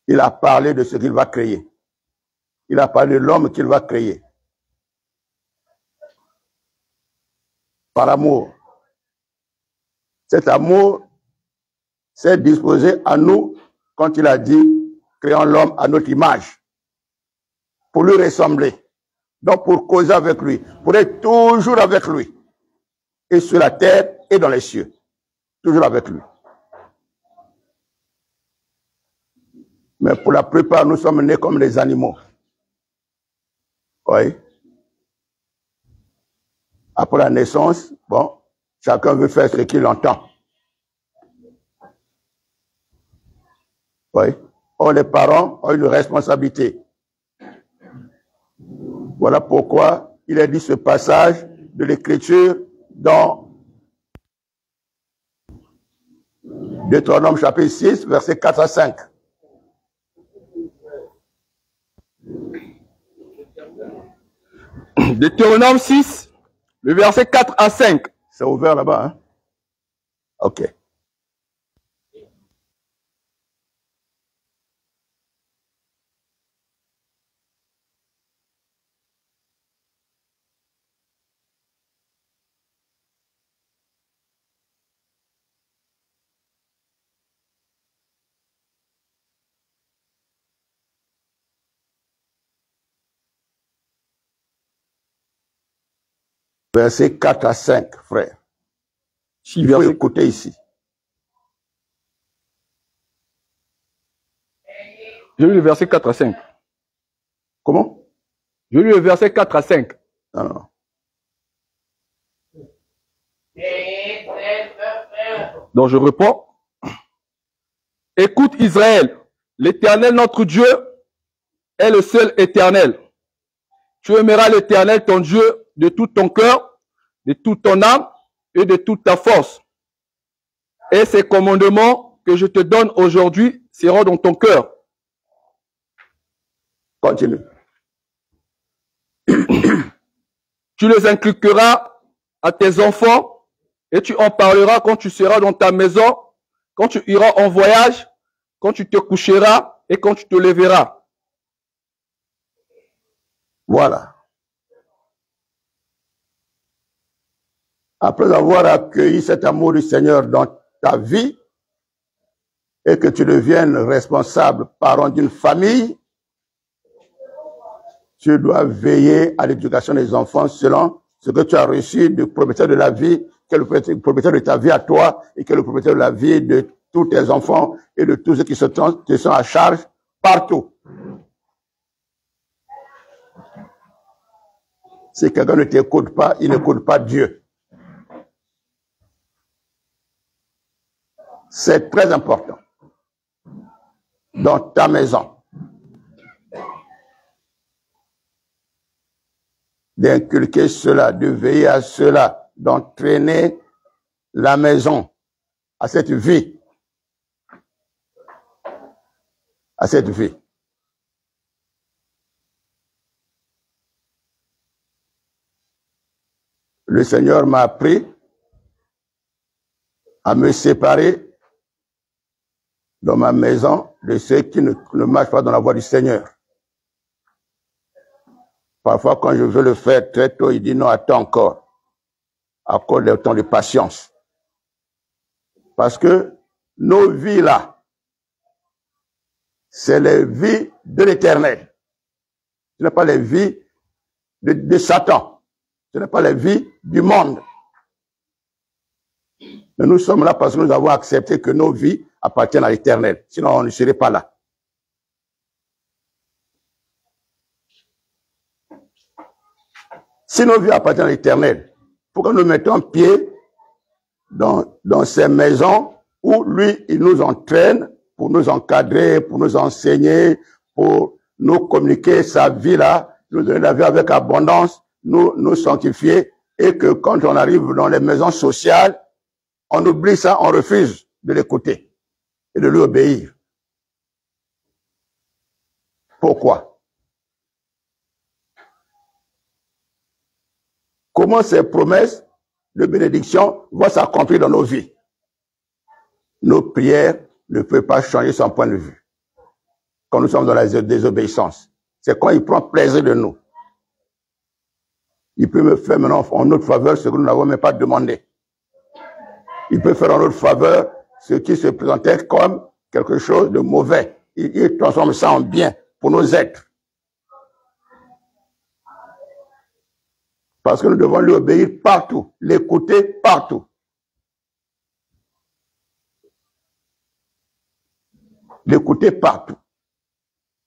il a parlé de ce qu'il va créer. Il a parlé de l'homme qu'il va créer. Par amour. Cet amour s'est disposé à nous quand il a dit « Créons l'homme à notre image » pour lui ressembler. Donc pour causer avec lui, pour être toujours avec lui. Et sur la terre et dans les cieux. Toujours avec lui. Mais pour la plupart, nous sommes nés comme des animaux. Oui. Après la naissance, bon, chacun veut faire ce qu'il entend. Oui. Or, les parents ont une responsabilité. Voilà pourquoi il a dit ce passage de l'Écriture dans Deutéronome chapitre 6, versets 4 à 5. Deutéronome 6, le verset 4 à 5. C'est ouvert là-bas, hein? Ok. Versets 4 à 5, frère. Il faut écouter ici. Je lis le verset 4 à 5. Comment? Je lis le verset 4 à 5. Non, non. Donc je réponds. Écoute Israël, l'Éternel notre Dieu est le seul éternel. Tu aimeras l'Éternel ton Dieu de tout ton cœur, de toute ton âme et de toute ta force. Et ces commandements que je te donne aujourd'hui seront dans ton cœur. Continue. Tu les inculqueras à tes enfants et tu en parleras quand tu seras dans ta maison, quand tu iras en voyage, quand tu te coucheras et quand tu te lèveras. Voilà. Après avoir accueilli cet amour du Seigneur dans ta vie et que tu deviennes responsable, parent d'une famille, tu dois veiller à l'éducation des enfants selon ce que tu as reçu du propriétaire de la vie, qui est le propriétaire de ta vie à toi et qui est le propriétaire de la vie de tous tes enfants et de tous ceux qui te sont à charge partout. Si quelqu'un ne t'écoute pas, il n'écoute pas Dieu. C'est très important. Dans ta maison. D'inculquer cela, de veiller à cela, d'entraîner la maison à cette vie. À cette vie. Le Seigneur m'a appris à me séparer dans ma maison de ceux qui ne marchent pas dans la voie du Seigneur. Parfois, quand je veux le faire très tôt, il dit non, attends encore. Accorde le temps de patience. Parce que nos vies là, c'est les vies de l'Éternel. Ce n'est pas les vies de Satan. Ce n'est pas les vies du monde. Mais nous sommes là parce que nous avons accepté que nos vies appartiennent à l'Éternel. Sinon, on ne serait pas là. Si nos vies appartiennent à l'Éternel, pourquoi nous mettons pied dans ces maisons où lui, il nous entraîne pour nous encadrer, pour nous enseigner, pour nous communiquer sa vie là, nous donner la vie avec abondance, nous sanctifier, et que quand on arrive dans les maisons sociales, on oublie ça, on refuse de l'écouter et de lui obéir. Pourquoi? Comment ces promesses de bénédiction vont s'accomplir dans nos vies? Nos prières ne peuvent pas changer son point de vue. quand nous sommes dans la désobéissance. C'est quand il prend plaisir de nous. Il peut me faire maintenant en notre faveur ce que nous n'avons même pas demandé. Il peut faire en notre faveur ce qui se présentait comme quelque chose de mauvais. Il transforme ça en bien pour nos êtres. Parce que nous devons lui obéir partout, l'écouter partout. L'écouter partout.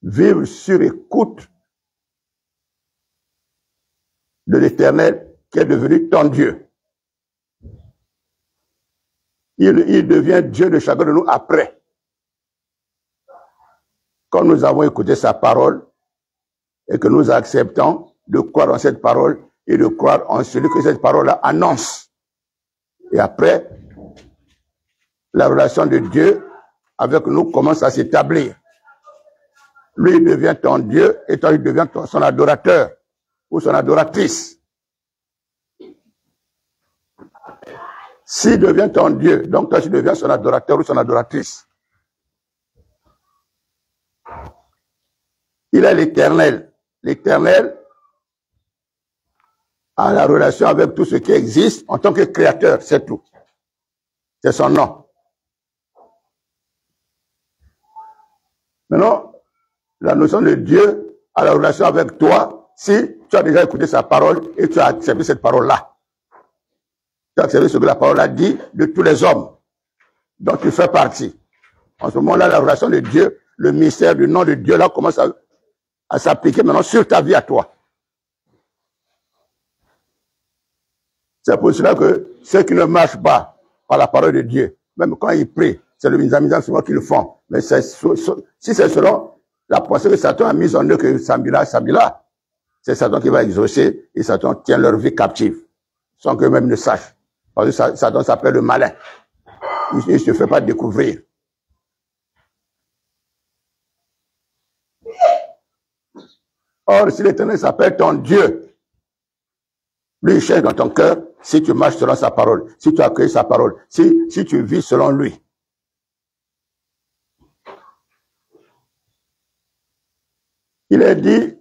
Vivre sur écoute de l'Éternel qui est devenu ton Dieu. Il devient Dieu de chacun de nous après. Quand nous avons écouté sa parole et que nous acceptons de croire en cette parole et de croire en celui que cette parole annonce. Et après, la relation de Dieu avec nous commence à s'établir. Lui, il devient ton Dieu et toi, il devient son adorateur ou son adoratrice. S'il devient ton Dieu, donc toi, tu deviens son adorateur ou son adoratrice. Il est l'Éternel. L'Éternel a la relation avec tout ce qui existe en tant que créateur, c'est tout. C'est son nom. Maintenant, la notion de Dieu a la relation avec toi si tu as déjà écouté sa parole et tu as accepté cette parole-là. Tu as accepté ce que la parole a dit de tous les hommes dont tu fais partie. En ce moment-là, la relation de Dieu, le mystère du nom de Dieu là commence à s'appliquer maintenant sur ta vie à toi. C'est pour cela que ceux qui ne marchent pas par la parole de Dieu, même quand ils prient, c'est le misant souvent qu'ils le font. Mais si c'est selon la pensée que Satan a mise en eux que Samila, c'est Satan qui va exaucer et Satan tient leur vie captive, sans qu'eux-mêmes ne sachent. Parce que Satan s'appelle le malin. Il ne se fait pas découvrir. Or, si l'Éternel s'appelle ton Dieu, lui, il cherche dans ton cœur si tu marches selon sa parole, si tu accueilles sa parole, si tu vis selon lui. Il est dit,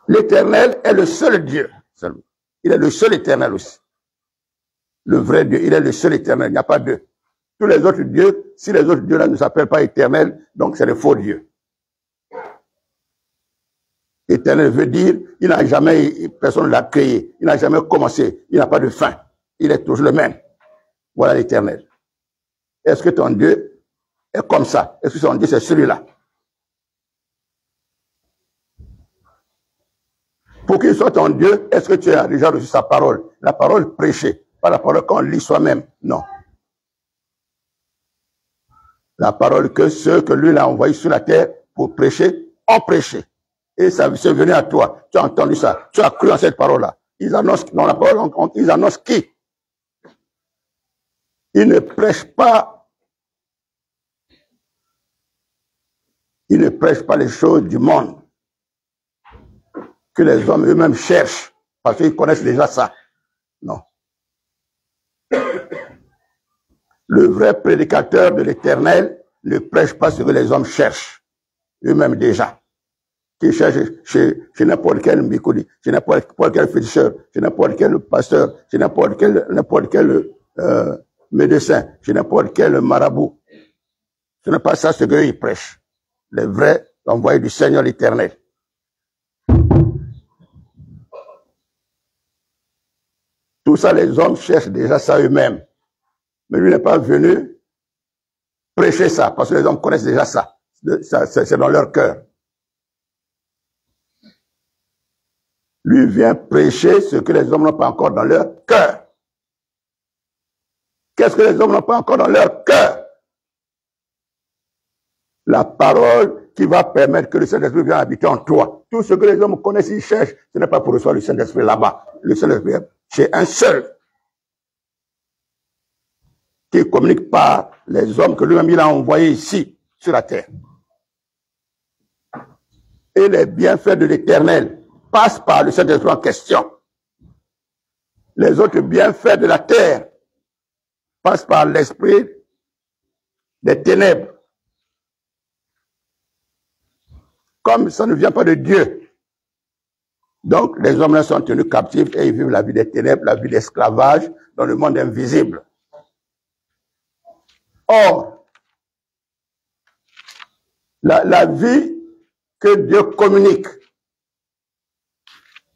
l'Éternel est le seul Dieu. Il est le seul Éternel aussi. Le vrai Dieu, il est le seul Éternel, il n'y a pas deux. Tous les autres dieux, si les autres dieux-là ne s'appellent pas éternels, donc c'est des faux dieux. Éternel veut dire, il n'a jamais, personne ne l'a créé, il n'a jamais commencé, il n'a pas de fin, il est toujours le même. Voilà l'Éternel. Est-ce que ton Dieu est comme ça? Est-ce que ton Dieu c'est celui-là? Pour qu'il soit ton Dieu, est-ce que tu as déjà reçu sa parole? La parole prêchée, pas la parole qu'on lit soi-même, non. La parole que ceux que lui l'a envoyé sur la terre pour prêcher, ont prêché. Et ça c'est venu à toi. Tu as entendu ça. Tu as cru en cette parole-là. Ils annoncent, dans la parole, ils annoncent qui? Ils ne prêchent pas. Ils ne prêchent pas les choses du monde que les hommes eux-mêmes cherchent parce qu'ils connaissent déjà ça. Non. Le vrai prédicateur de l'Éternel ne prêche pas ce que les hommes cherchent eux-mêmes déjà. Qui cherchent chez n'importe quel mikoudi, chez n'importe quel féticheur, chez n'importe quel pasteur, chez n'importe quel médecin, chez n'importe quel marabout. Ce n'est pas ça ce qu'ils prêchent. Les vrais envoyés du Seigneur l'Éternel. Tout ça, les hommes cherchent déjà ça eux-mêmes. Mais lui n'est pas venu prêcher ça, parce que les hommes connaissent déjà ça. C'est dans leur cœur. Lui vient prêcher ce que les hommes n'ont pas encore dans leur cœur. Qu'est-ce que les hommes n'ont pas encore dans leur cœur? La parole qui va permettre que le Saint-Esprit vienne habiter en toi. Tout ce que les hommes connaissent, ils cherchent, ce n'est pas pour recevoir le Saint-Esprit là-bas. Le Saint-Esprit est chez un seul qui communique par les hommes que lui-même il a envoyés ici, sur la terre. Et les bienfaits de l'Éternel passent par le Saint-Esprit en question. Les autres bienfaits de la terre passent par l'esprit des ténèbres comme ça ne vient pas de Dieu. Donc, les hommes là sont tenus captifs et ils vivent la vie des ténèbres, la vie d'esclavage dans le monde invisible. Or, la vie que Dieu communique,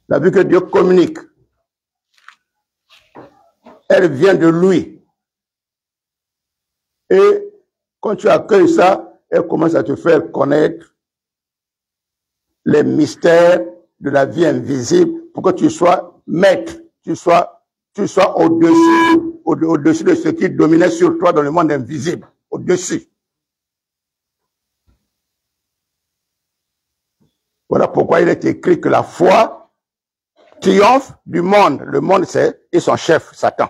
la vie que Dieu communique, elle vient de lui. Et quand tu accueilles ça, elle commence à te faire connaître les mystères de la vie invisible pour que tu sois maître, tu sois au-dessus de ce qui dominait sur toi dans le monde invisible, au-dessus. Voilà pourquoi il est écrit que la foi triomphe du monde. Le monde, c'est et son chef, Satan.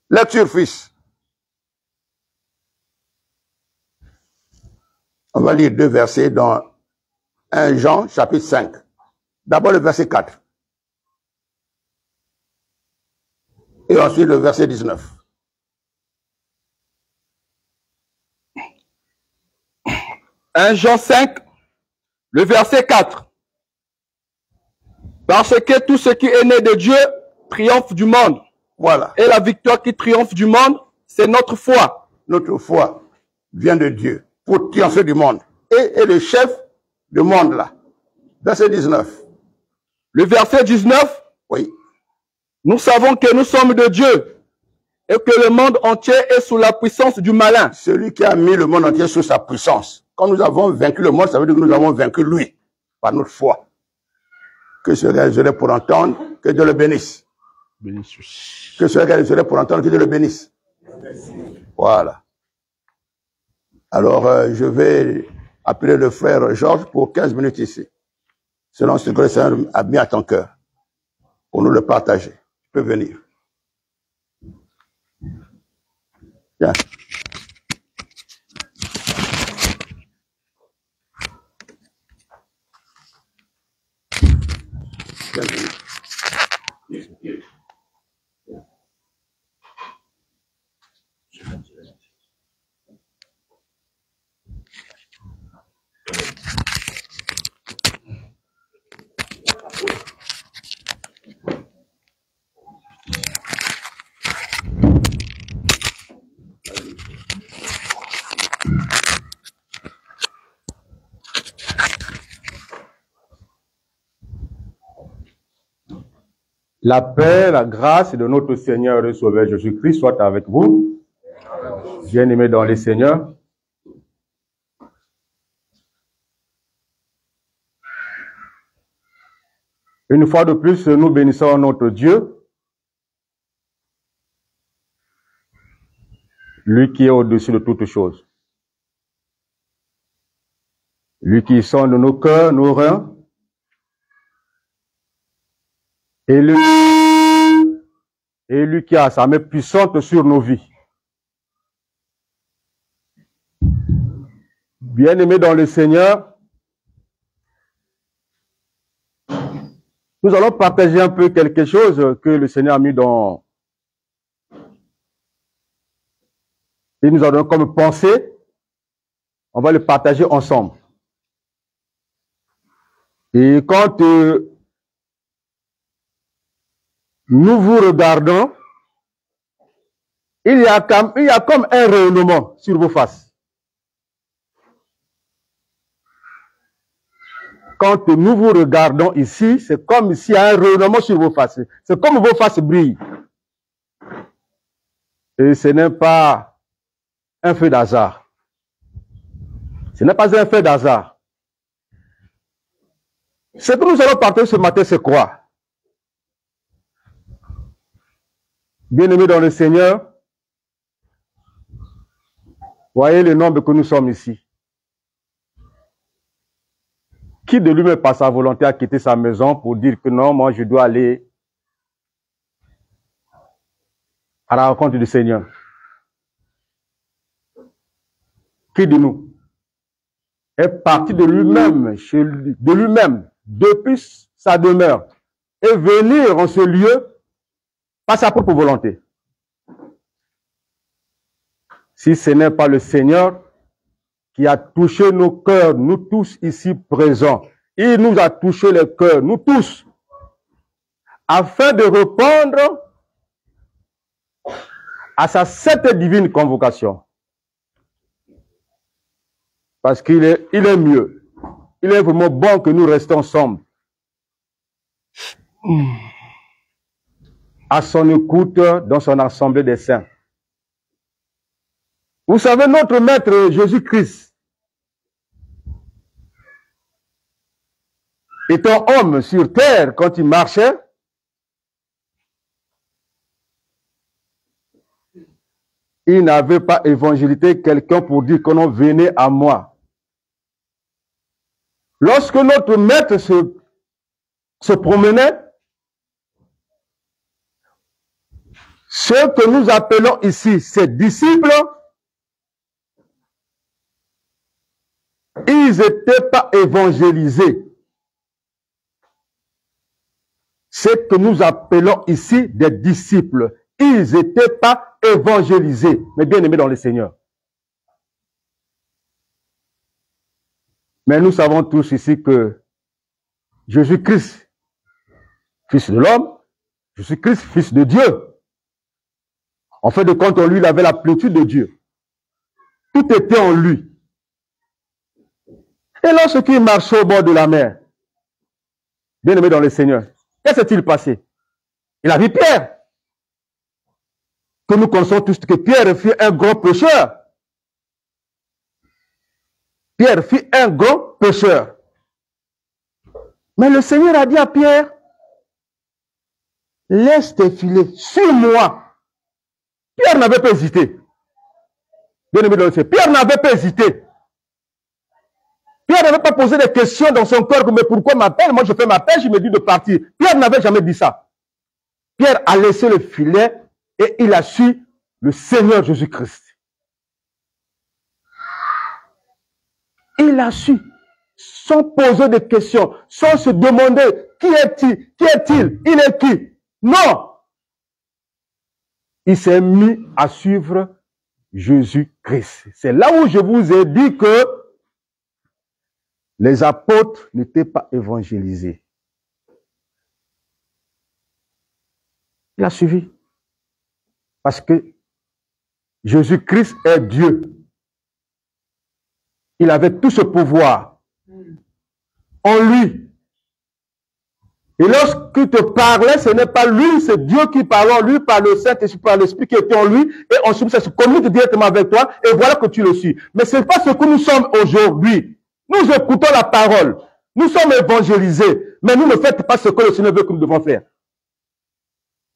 Lecture, fils. On va lire 2 versets dans 1 Jean, chapitre 5. D'abord le verset 4. Et ensuite le verset 19. « 1 Jean 5, le verset 4. Parce que tout ce qui est né de Dieu triomphe du monde. Voilà. Et la victoire qui triomphe du monde, c'est notre foi. Notre foi vient de Dieu pour triompher du monde. Et le chef du monde là. Verset 19. Le verset 19. Oui. Nous savons que nous sommes de Dieu et que le monde entier est sous la puissance du malin. Celui qui a mis le monde entier sous sa puissance. Quand nous avons vaincu le monde, ça veut dire que nous avons vaincu lui par notre foi. Que cela serait pour entendre, que Dieu le bénisse. Que cela serait pour entendre, que Dieu le bénisse. Voilà. Alors, je vais appeler le frère Georges pour 15 minutes ici. Selon ce que le Seigneur a mis à ton cœur. Pour nous le partager. Tu peux venir. Viens. La paix, la grâce de notre Seigneur et Sauveur Jésus-Christ soit avec vous. Bien-aimés dans les Seigneurs. Une fois de plus, nous bénissons notre Dieu, lui qui est au-dessus de toutes choses. Lui qui sonde nos cœurs, nos reins, et lui qui a sa main puissante sur nos vies. Bien-aimés dans le Seigneur, nous allons partager un peu quelque chose que le Seigneur a mis dans... Il nous a donné comme pensée. On va le partager ensemble. Et quand nous vous regardons, il y a comme un rayonnement sur vos faces. Quand nous vous regardons ici, c'est comme s'il y a un rayonnement sur vos faces. C'est comme vos faces brillent. Et ce n'est pas un fait d'hasard. Ce n'est pas un fait d'hasard. Ce que nous allons partager ce matin, c'est quoi? Bien-aimés dans le Seigneur, voyez le nombre que nous sommes ici. Qui de lui-même, par sa volonté, a quitté sa maison pour dire que non, moi je dois aller à la rencontre du Seigneur? Qui de nous est parti de lui-même, depuis sa demeure, et venir en ce lieu par sa propre volonté? Si ce n'est pas le Seigneur qui a touché nos cœurs, nous tous ici présents. Il nous a touché les cœurs, nous tous, afin de répondre à sa sainte divine convocation. Parce qu'il est mieux. Il est vraiment bon que nous restions ensemble. À son écoute dans son assemblée des saints. Vous savez, notre Maître Jésus-Christ, étant homme sur terre quand il marchait, il n'avait pas évangélisé quelqu'un pour dire que non, venez à moi. Lorsque notre Maître se promenait, ceux que nous appelons ici ses disciples, ils n'étaient pas évangélisés. Ce que nous appelons ici des disciples, ils n'étaient pas évangélisés, mais bien aimés dans le Seigneur. Mais nous savons tous ici que Jésus-Christ, fils de l'homme, Jésus-Christ, fils de Dieu. En fait de compte, en lui, il avait la plénitude de Dieu. Tout était en lui. Et lorsqu'il marchait au bord de la mer, bien aimé dans le Seigneur, qu'est-ce qui s'est-il passé? Il a vu Pierre. Que nous connaissons tous que Pierre fut un grand pécheur. Pierre fut un grand pécheur. Mais le Seigneur a dit à Pierre, laisse tes filets sur moi. Pierre n'avait pas hésité. Bien aimé dans le Seigneur, Pierre n'avait pas hésité. Pierre n'avait pas posé des questions dans son cœur, mais pourquoi m'appelle? Moi je fais ma pêche, je me dis de partir. Pierre n'avait jamais dit ça. Pierre a laissé le filet et il a su le Seigneur Jésus-Christ. Il a su, sans poser de questions, sans se demander qui est-il, il est qui. Non! Il s'est mis à suivre Jésus-Christ. C'est là où je vous ai dit que les apôtres n'étaient pas évangélisés. Il a suivi. Parce que Jésus-Christ est Dieu. Il avait tout ce pouvoir en lui. Et lorsqu'il te parlait, ce n'est pas lui, c'est Dieu qui parlait en lui, par le Saint-Esprit, par l'Esprit qui était en lui, et ensuite ça se communique directement avec toi, et voilà que tu le suis. Mais ce n'est pas ce que nous sommes aujourd'hui. Nous écoutons la parole. Nous sommes évangélisés. Mais nous ne faites pas ce que le Seigneur veut que nous devons faire.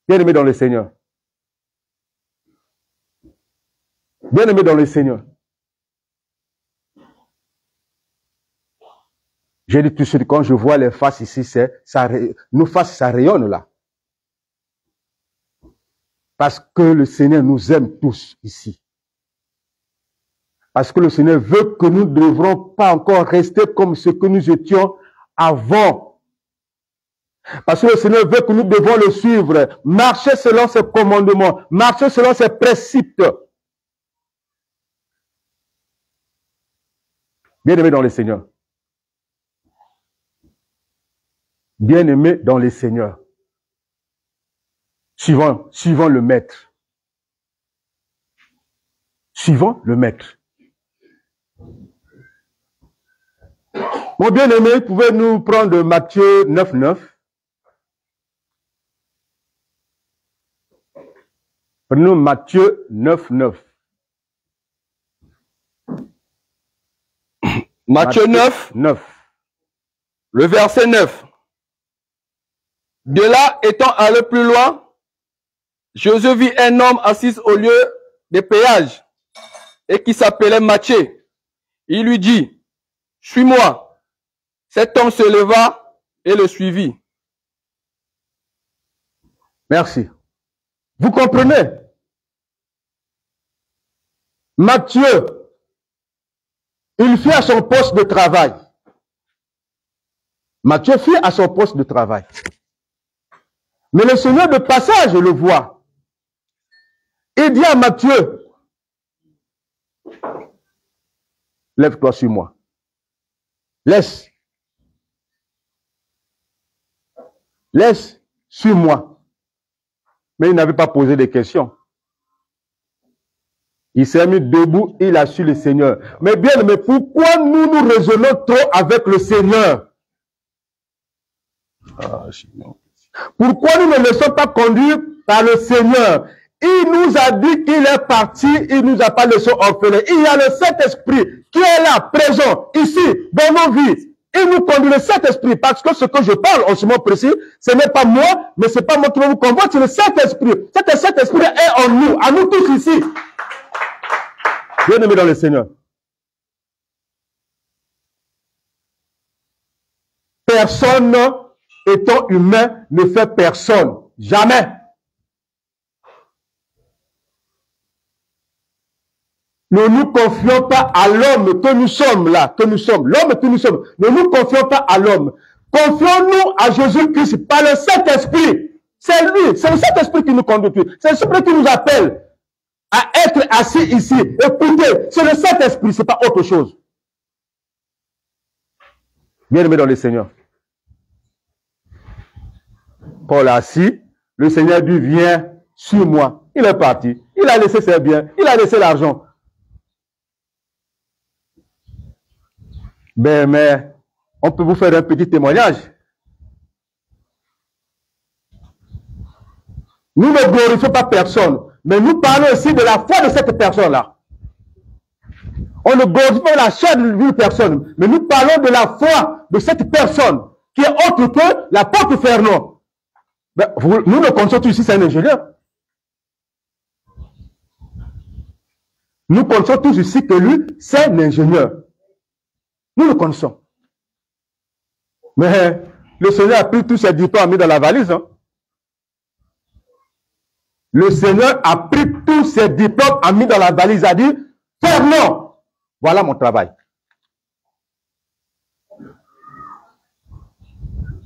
Bien-aimés dans le Seigneur. Bien-aimés dans le Seigneur. J'ai dit tout de suite, quand je vois les faces ici, nos faces, ça rayonne là. Parce que le Seigneur nous aime tous ici. Parce que le Seigneur veut que nous ne devrons pas encore rester comme ce que nous étions avant. Parce que le Seigneur veut que nous devons le suivre, marcher selon ses commandements, marcher selon ses préceptes. Bien-aimés dans le Seigneur. Bien-aimés dans le Seigneur. Suivons le Maître. Suivons le Maître. Mon bien-aimé, pouvez-nous prendre Matthieu 9, 9? Prenons Matthieu 9, 9. Matthieu 9, 9. le verset 9. De là, étant allé plus loin, Jésus vit un homme assis au lieu des péages et qui s'appelait Matthieu. Il lui dit, suis-moi. Cet homme se leva et le suivit. Merci. Vous comprenez? Matthieu, il fit à son poste de travail. Matthieu fit à son poste de travail. Mais le Seigneur de passage le voit. Il dit à Matthieu, Lève-toi sur moi. Laisse. Laisse sur moi. Mais il n'avait pas posé de questions. Il s'est mis debout, il a su le Seigneur. Mais bien, mais pourquoi nous raisonnons trop avec le Seigneur? Pourquoi nous ne laissons pas conduire par le Seigneur? Il nous a dit qu'il est parti, il nous a pas laissé orphelins. Il y a le Saint-Esprit qui est là, présent, ici, dans nos vies. Il nous conduit, le Saint-Esprit, parce que ce que je parle en ce moment précis, ce n'est pas moi, mais c'est pas moi qui vais vous convaincre, c'est le Saint-Esprit. Cet Saint-Esprit est en nous, à nous tous ici. Bien-aimés dans le Seigneur. Personne étant humain ne fait personne. Jamais. Ne nous confions pas à l'homme que nous sommes là, que nous sommes. L'homme que nous sommes. Ne nous confions pas à l'homme. Confions-nous à Jésus-Christ par le Saint-Esprit. C'est lui, c'est le Saint-Esprit qui nous conduit. C'est le Saint-Esprit qui nous appelle à être assis ici. Écoutez, c'est le Saint-Esprit, c'est pas autre chose. Bien-aimé dans le Seigneur. Paul a assis, le Seigneur dit, viens sur moi. Il est parti. Il a laissé ses biens, il a laissé l'argent. Ben, mais on peut vous faire un petit témoignage. Nous ne glorifions pas personne, mais nous parlons aussi de la foi de cette personne-là. On ne glorifie pas la chair d'une personne, mais nous parlons de la foi de cette personne qui est autre que l'apôtre Fernand. Ben, nous le connaissons tous ici, c'est un ingénieur. Nous connaissons tous ici que lui, c'est un ingénieur. Nous le connaissons. Mais le Seigneur a pris tous ses diplômes, a mis dans la valise. Hein? Le Seigneur a pris tous ses diplômes, a mis dans la valise, a dit, Fernand, voilà mon travail.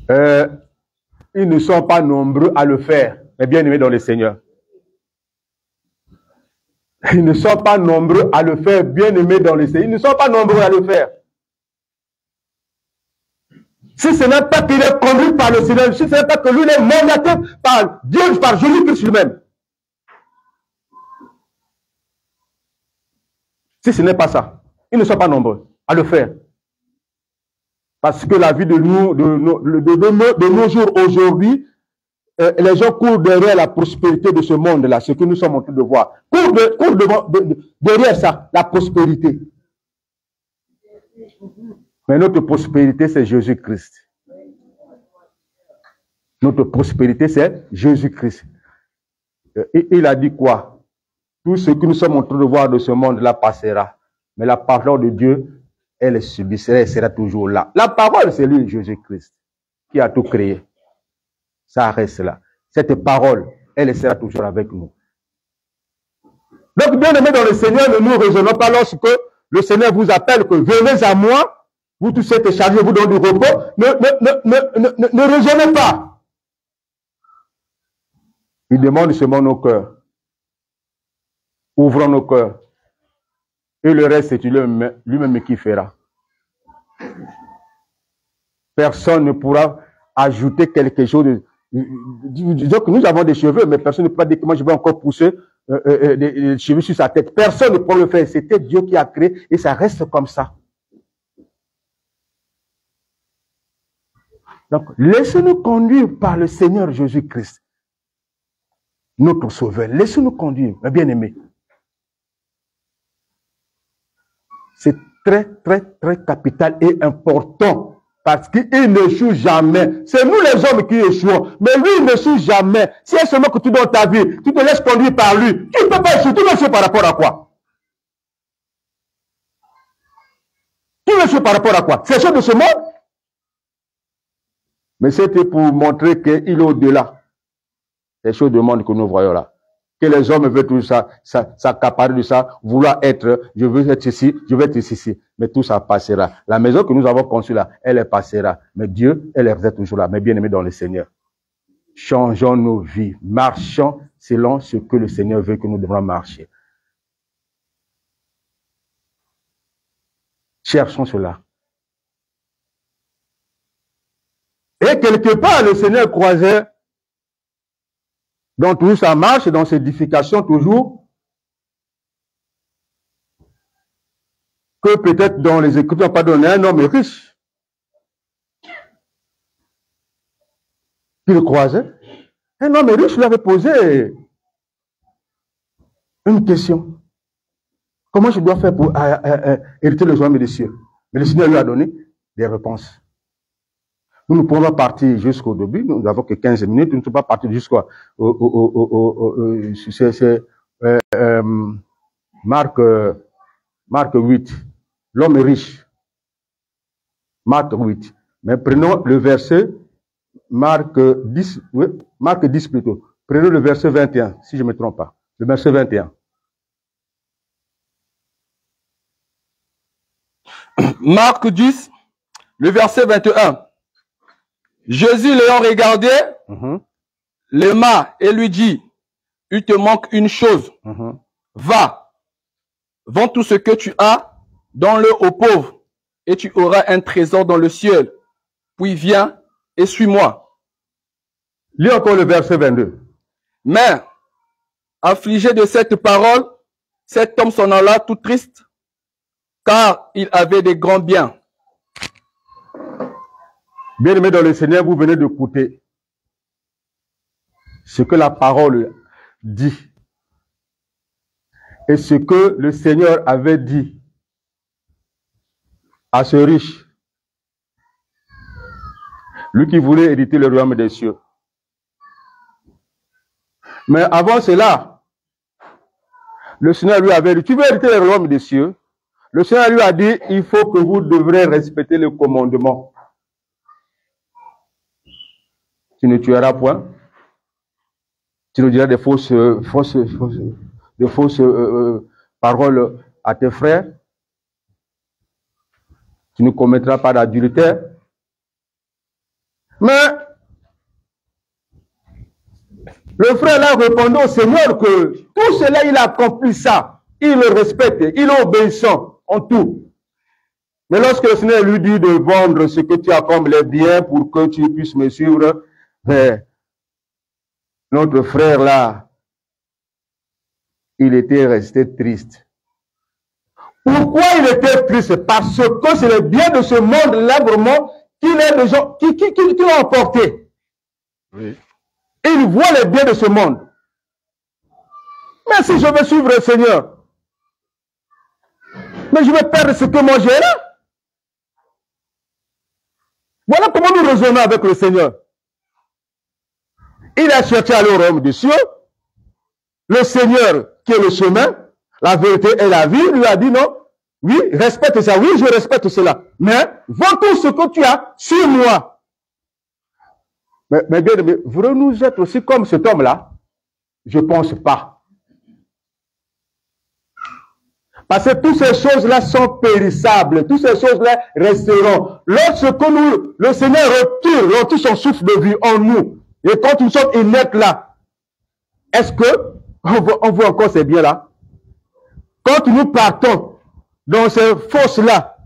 Ils ne sont pas nombreux à le faire, mais bien aimés dans le Seigneur. Ils ne sont pas nombreux à le faire, bien aimés dans le Seigneur. Ils ne sont pas nombreux à le faire. Si ce n'est pas qu'il est conduit par le Seigneur, si ce n'est pas que lui est mandaté par Dieu, par Jésus-Christ lui-même. Si ce n'est pas ça, ils ne sont pas nombreux à le faire. Parce que la vie de nos jours aujourd'hui, les gens courent derrière la prospérité de ce monde-là, ce que nous sommes en train de voir. Courent derrière ça, la prospérité. Mais notre prospérité, c'est Jésus-Christ. Notre prospérité, c'est Jésus-Christ. Il a dit quoi? Tout ce que nous sommes en train de voir de ce monde-là passera. Mais la parole de Dieu, elle subsistera, elle sera toujours là. La parole, c'est lui, Jésus-Christ, qui a tout créé. Ça reste là. Cette parole, elle sera toujours avec nous. Donc, bien aimés dans le Seigneur, ne nous raisonnons pas lorsque le Seigneur vous appelle que venez à moi. Vous tous êtes chargés, vous donnez du repos. Ne raisonnez pas. Il demande seulement nos cœurs. Ouvrons nos cœurs. Et le reste, c'est lui-même qui fera. Personne ne pourra ajouter quelque chose de... Disons que nous avons des cheveux, mais personne ne peut pas dire que moi je vais encore pousser des cheveux sur sa tête. Personne ne peut le faire. C'était Dieu qui a créé et ça reste comme ça. Donc, laissez-nous conduire par le Seigneur Jésus-Christ, notre Sauveur. Laissez-nous conduire, mes bien-aimés. C'est très, très, très capital et important parce qu'il n'échoue jamais. C'est nous les hommes qui échouons, mais lui, il n'échoue jamais. Si c'est seulement que tu donnes ta vie, tu te laisses conduire par lui, tu ne peux pas échouer. Tu veux échouer par rapport à quoi? Tu veux échouer par rapport à quoi? C'est chose de ce monde? Mais c'était pour montrer qu'il est au-delà des choses du monde que nous voyons là. Que les hommes veulent tout ça, s'accaparer de ça, vouloir être, je veux être ici, je veux être ici. Mais tout ça passera. La maison que nous avons conçue là, elle passera. Mais Dieu, elle est toujours là. Mais bien aimés dans le Seigneur. Changeons nos vies. Marchons selon ce que le Seigneur veut que nous devons marcher. Cherchons cela. Et quelque part, le Seigneur croisait dans toute sa marche, dans ses édifications toujours, que peut-être dans les Écritures, on n'a pas donné un homme riche qui le croisait. Un homme riche lui avait posé une question. Comment je dois faire pour hériter le royaume des cieux? Mais le Seigneur lui a donné des réponses. Nous ne pouvons pas partir jusqu'au début, nous n'avons que 15 minutes, nous ne pouvons pas partir jusqu'au Marc 8. L'homme est riche. Marc 8. Mais prenons le verset, Marc 10 plutôt. Prenons le verset 21, si je ne me trompe pas. Le verset 21. Marc 10, le verset 21. Jésus l'ayant regardé, l'aima et lui dit, il te manque une chose. Va, vends tout ce que tu as, donne-le aux pauvres, et tu auras un trésor dans le ciel. Puis viens et suis-moi. Lis encore le verset 22. Mais, affligé de cette parole, cet homme s'en alla tout triste, car il avait des grands biens. Bien-aimés dans le Seigneur, vous venez d'écouter ce que la parole dit et ce que le Seigneur avait dit à ce riche, lui qui voulait hériter le royaume des cieux. Mais avant cela, le Seigneur lui avait dit, tu veux hériter le royaume des cieux? Le Seigneur lui a dit, il faut que vous devrez respecter le commandement. Tu ne tueras point. Tu ne diras des fausses paroles à tes frères. Tu ne commettras pas d'adultère. Mais le frère là répondait au Seigneur que tout cela, il a accompli ça. Il le respecte, il est obéissant en tout. Mais lorsque le Seigneur lui dit de vendre ce que tu as comme les biens pour que tu puisses me suivre, mais notre frère là, il était resté triste. Pourquoi il était triste? Parce que c'est le bien de ce monde-là vraiment qui l'ont emporté. Oui. Et il voit les biens de ce monde. Mais si je veux suivre le Seigneur, mais je vais perdre ce que moi j'ai là. Voilà comment nous raisonnons avec le Seigneur. Il a cherché à aller au royaume des cieux. Le Seigneur, qui est le chemin, la vérité et la vie, lui a dit non. Oui, respecte ça. Oui, je respecte cela. Mais vends tout ce que tu as sur moi. Mais bien, voulons-nous être aussi comme cet homme-là? Je ne pense pas. Parce que toutes ces choses-là sont périssables. Toutes ces choses-là resteront. Lorsque nous, le Seigneur retire son souffle de vie en nous, et quand nous sommes inertes là, est-ce que on voit encore ces biens-là? Quand nous partons dans ces fosses-là,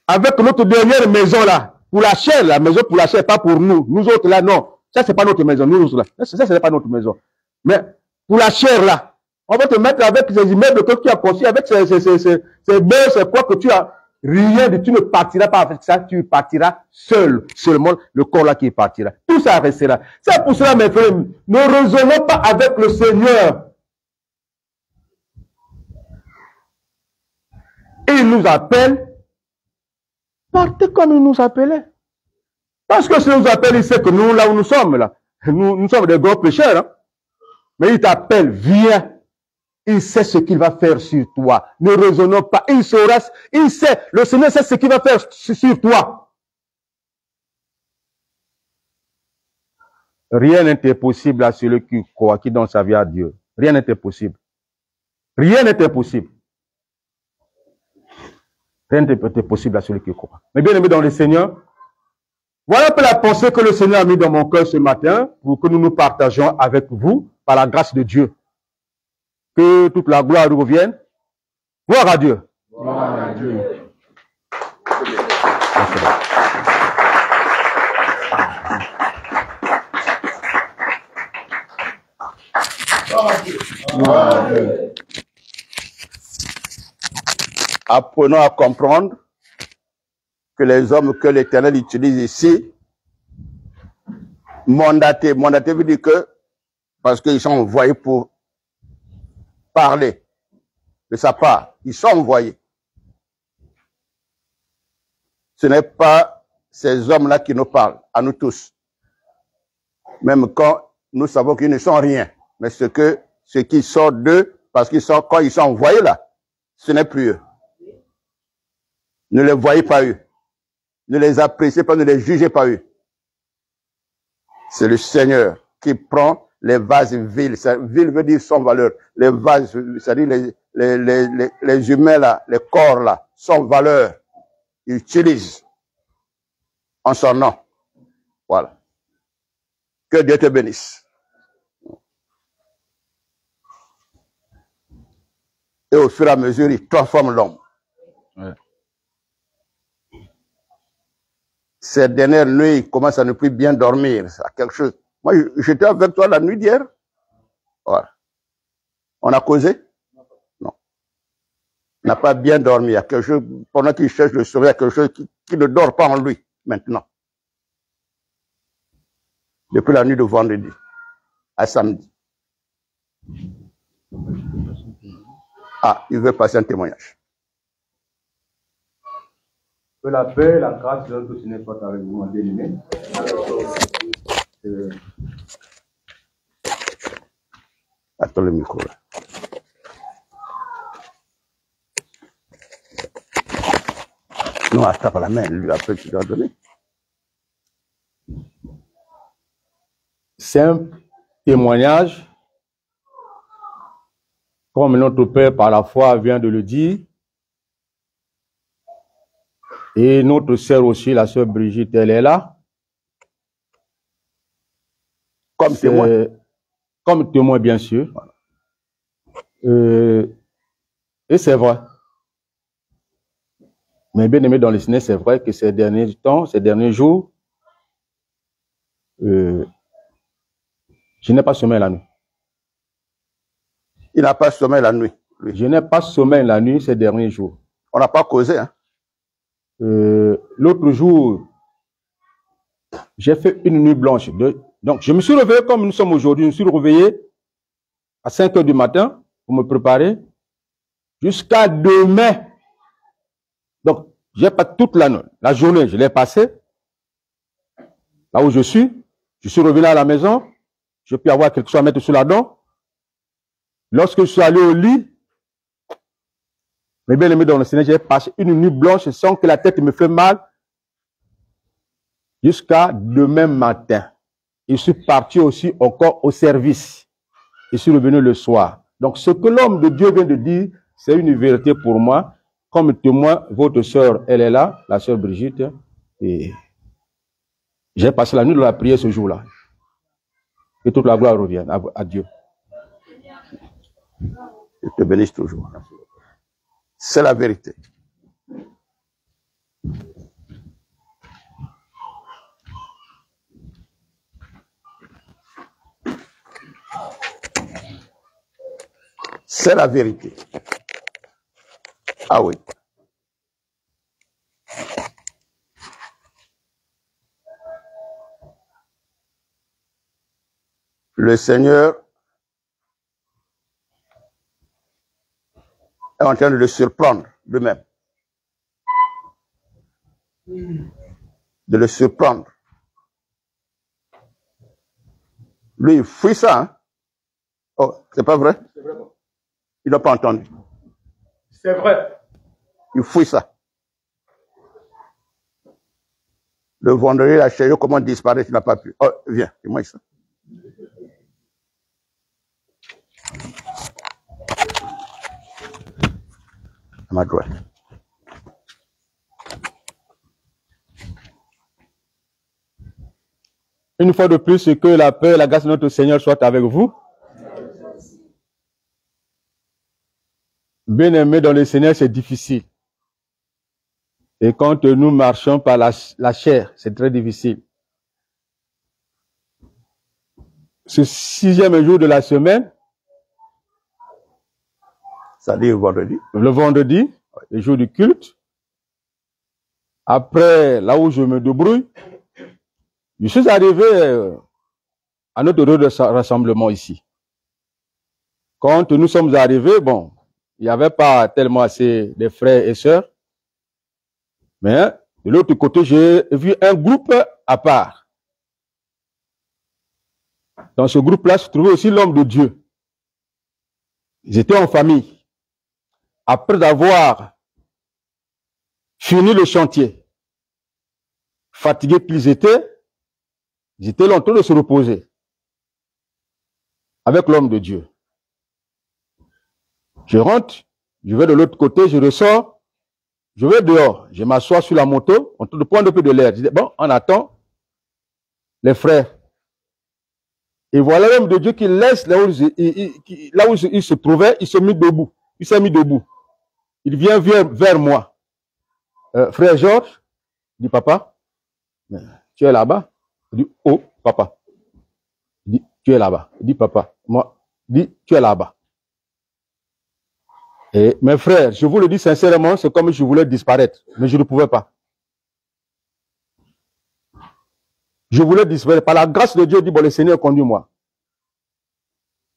avec notre dernière maison là, pour la chair, la maison pour la chair, pas pour nous. Nous autres là, non. Ça, c'est pas notre maison. Nous autres là. Ça, c'est pas notre maison. Mais pour la chair là, on va te mettre avec ces immeubles que tu as construits, avec ces beurs, c'est quoi que tu as. Rien de tu ne partiras pas avec ça, tu partiras seul. Seulement le corps là qui partira. Tout ça restera. C'est pour cela, mes frères, ne raisonnons pas avec le Seigneur. Il nous appelle. Partez comme il nous appelait. Parce que s'il nous appelle, il sait que nous, là où nous sommes, là, nous sommes des gros pécheurs. Hein? Mais il t'appelle, viens. Il sait ce qu'il va faire sur toi. Ne raisonnons pas. Il saura, il sait, le Seigneur sait ce qu'il va faire sur toi. Rien n'est impossible à celui qui croit, qui donne sa vie à Dieu. Rien n'est impossible. Rien n'est impossible. Rien n'est possible à celui qui croit. Mais bien aimé dans le Seigneur, voilà un peu la pensée que le Seigneur a mis dans mon cœur ce matin pour que nous nous partagions avec vous par la grâce de Dieu. Que toute la gloire revienne. Gloire à Dieu. Gloire à Dieu. Apprenons à comprendre que les hommes que l'Éternel utilise ici, mandatés veut dire que, parce qu'ils sont envoyés pour parler de sa part, ils sont envoyés. Ce n'est pas ces hommes-là qui nous parlent, à nous tous. Même quand nous savons qu'ils ne sont rien, mais ce qui sort d'eux, parce qu'ils sont, quand ils sont envoyés là, ce n'est plus eux. Ne les voyez pas eux. Ne les appréciez pas, ne les jugez pas eux. C'est le Seigneur qui prend les vases vils. Vils veut dire sans valeur. Les vases, c'est-à-dire les humains là, les corps là, sans valeur. Il utilise en son nom. Voilà. Que Dieu te bénisse. Et au fur et à mesure, il transforme l'homme. Ouais. Ces dernières nuits, il commence à ne plus bien dormir. C'est quelque chose. Moi, j'étais avec toi la nuit d'hier. Voilà. On a causé? Non. Il n'a pas bien dormi. Il y a quelque chose, pendant qu'il cherche le sommeil, il y a quelque chose qui ne dort pas en lui, maintenant. Depuis la nuit de vendredi à samedi. Ah, il veut passer un témoignage. Que la paix et la grâce de notre Seigneur soient avec vous, mon bien-aimé. Attends le micro là. Non, attends pas la main, lui, après tu dois donner. C'est un témoignage, comme notre Père par la foi vient de le dire, et notre sœur aussi, la sœur Brigitte, elle est là. Comme témoin. Comme témoin, bien sûr. Et c'est vrai. Mais bien aimé dans le Seigneur, c'est vrai que ces derniers temps, ces derniers jours, je n'ai pas sommeil la nuit. Il n'a pas sommeil la nuit. Lui. Je n'ai pas sommeil la nuit ces derniers jours. On n'a pas causé, hein. L'autre jour, j'ai fait une nuit blanche. Donc, je me suis réveillé comme nous sommes aujourd'hui. Je me suis réveillé à 5 heures du matin pour me préparer jusqu'à demain. Donc, j'ai pas toute la journée, je l'ai passée là où je suis. Je suis revenu à la maison. Je peux avoir quelque chose à mettre sous la dent. Lorsque je suis allé au lit, mes bien-aimés dans le Seigneur, j'ai passé une nuit blanche sans que la tête me fait mal jusqu'à demain matin. Je suis parti aussi encore au service. Je suis revenu le soir. Donc, ce que l'homme de Dieu vient de dire, c'est une vérité pour moi. Comme témoin, votre sœur, elle est là, la sœur Brigitte. Et j'ai passé la nuit de la prière ce jour-là. Que toute la gloire revienne à Dieu. Je te bénisse toujours. C'est la vérité. C'est la vérité. Ah oui. Le Seigneur est en train de le surprendre lui-même. De le surprendre. Lui, il fuit ça. Hein? Oh, c'est pas vrai? Il n'a pas entendu. C'est vrai. Il fuit ça. Le vendredi, la chérie, comment disparaître, il n'a pas pu. Oh, viens, dis-moi ça. À ma droite. Une fois de plus, que la paix et la grâce de notre Seigneur soient avec vous. Bien-aimés dans le Seigneur, c'est difficile. Et quand nous marchons par la chair, c'est très difficile. Ce 6e jour de la semaine, ça dit le vendredi. Le vendredi, le jour du culte. Après, là où je me débrouille, je suis arrivé à notre heure de rassemblement ici. Quand nous sommes arrivés, bon, il n'y avait pas tellement assez de frères et sœurs. Mais de l'autre côté, j'ai vu un groupe à part. Dans ce groupe-là, se trouvait aussi l'homme de Dieu. Ils étaient en famille. Après avoir fini le chantier, fatigués qu'ils étaient là en train de se reposer avec l'homme de Dieu. Je rentre, je vais de l'autre côté, je ressors, je vais dehors, je m'assois sur la moto, en train de prendre un peu de l'air. Je dis, bon, on attend les frères. Et voilà l'homme de Dieu qui laisse là où il se trouvait, il s'est mis debout. Il s'est mis debout. Il vient vers moi. Frère Georges, il dit, papa, tu es là-bas? Il dit, oh, papa. Il dit, tu es là-bas. Il dit, papa. Moi, il dit, tu es là-bas. Et mes frères, je vous le dis sincèrement, c'est comme si je voulais disparaître, mais je ne pouvais pas. Je voulais disparaître. Par la grâce de Dieu, dit, bon, le Seigneur conduit-moi.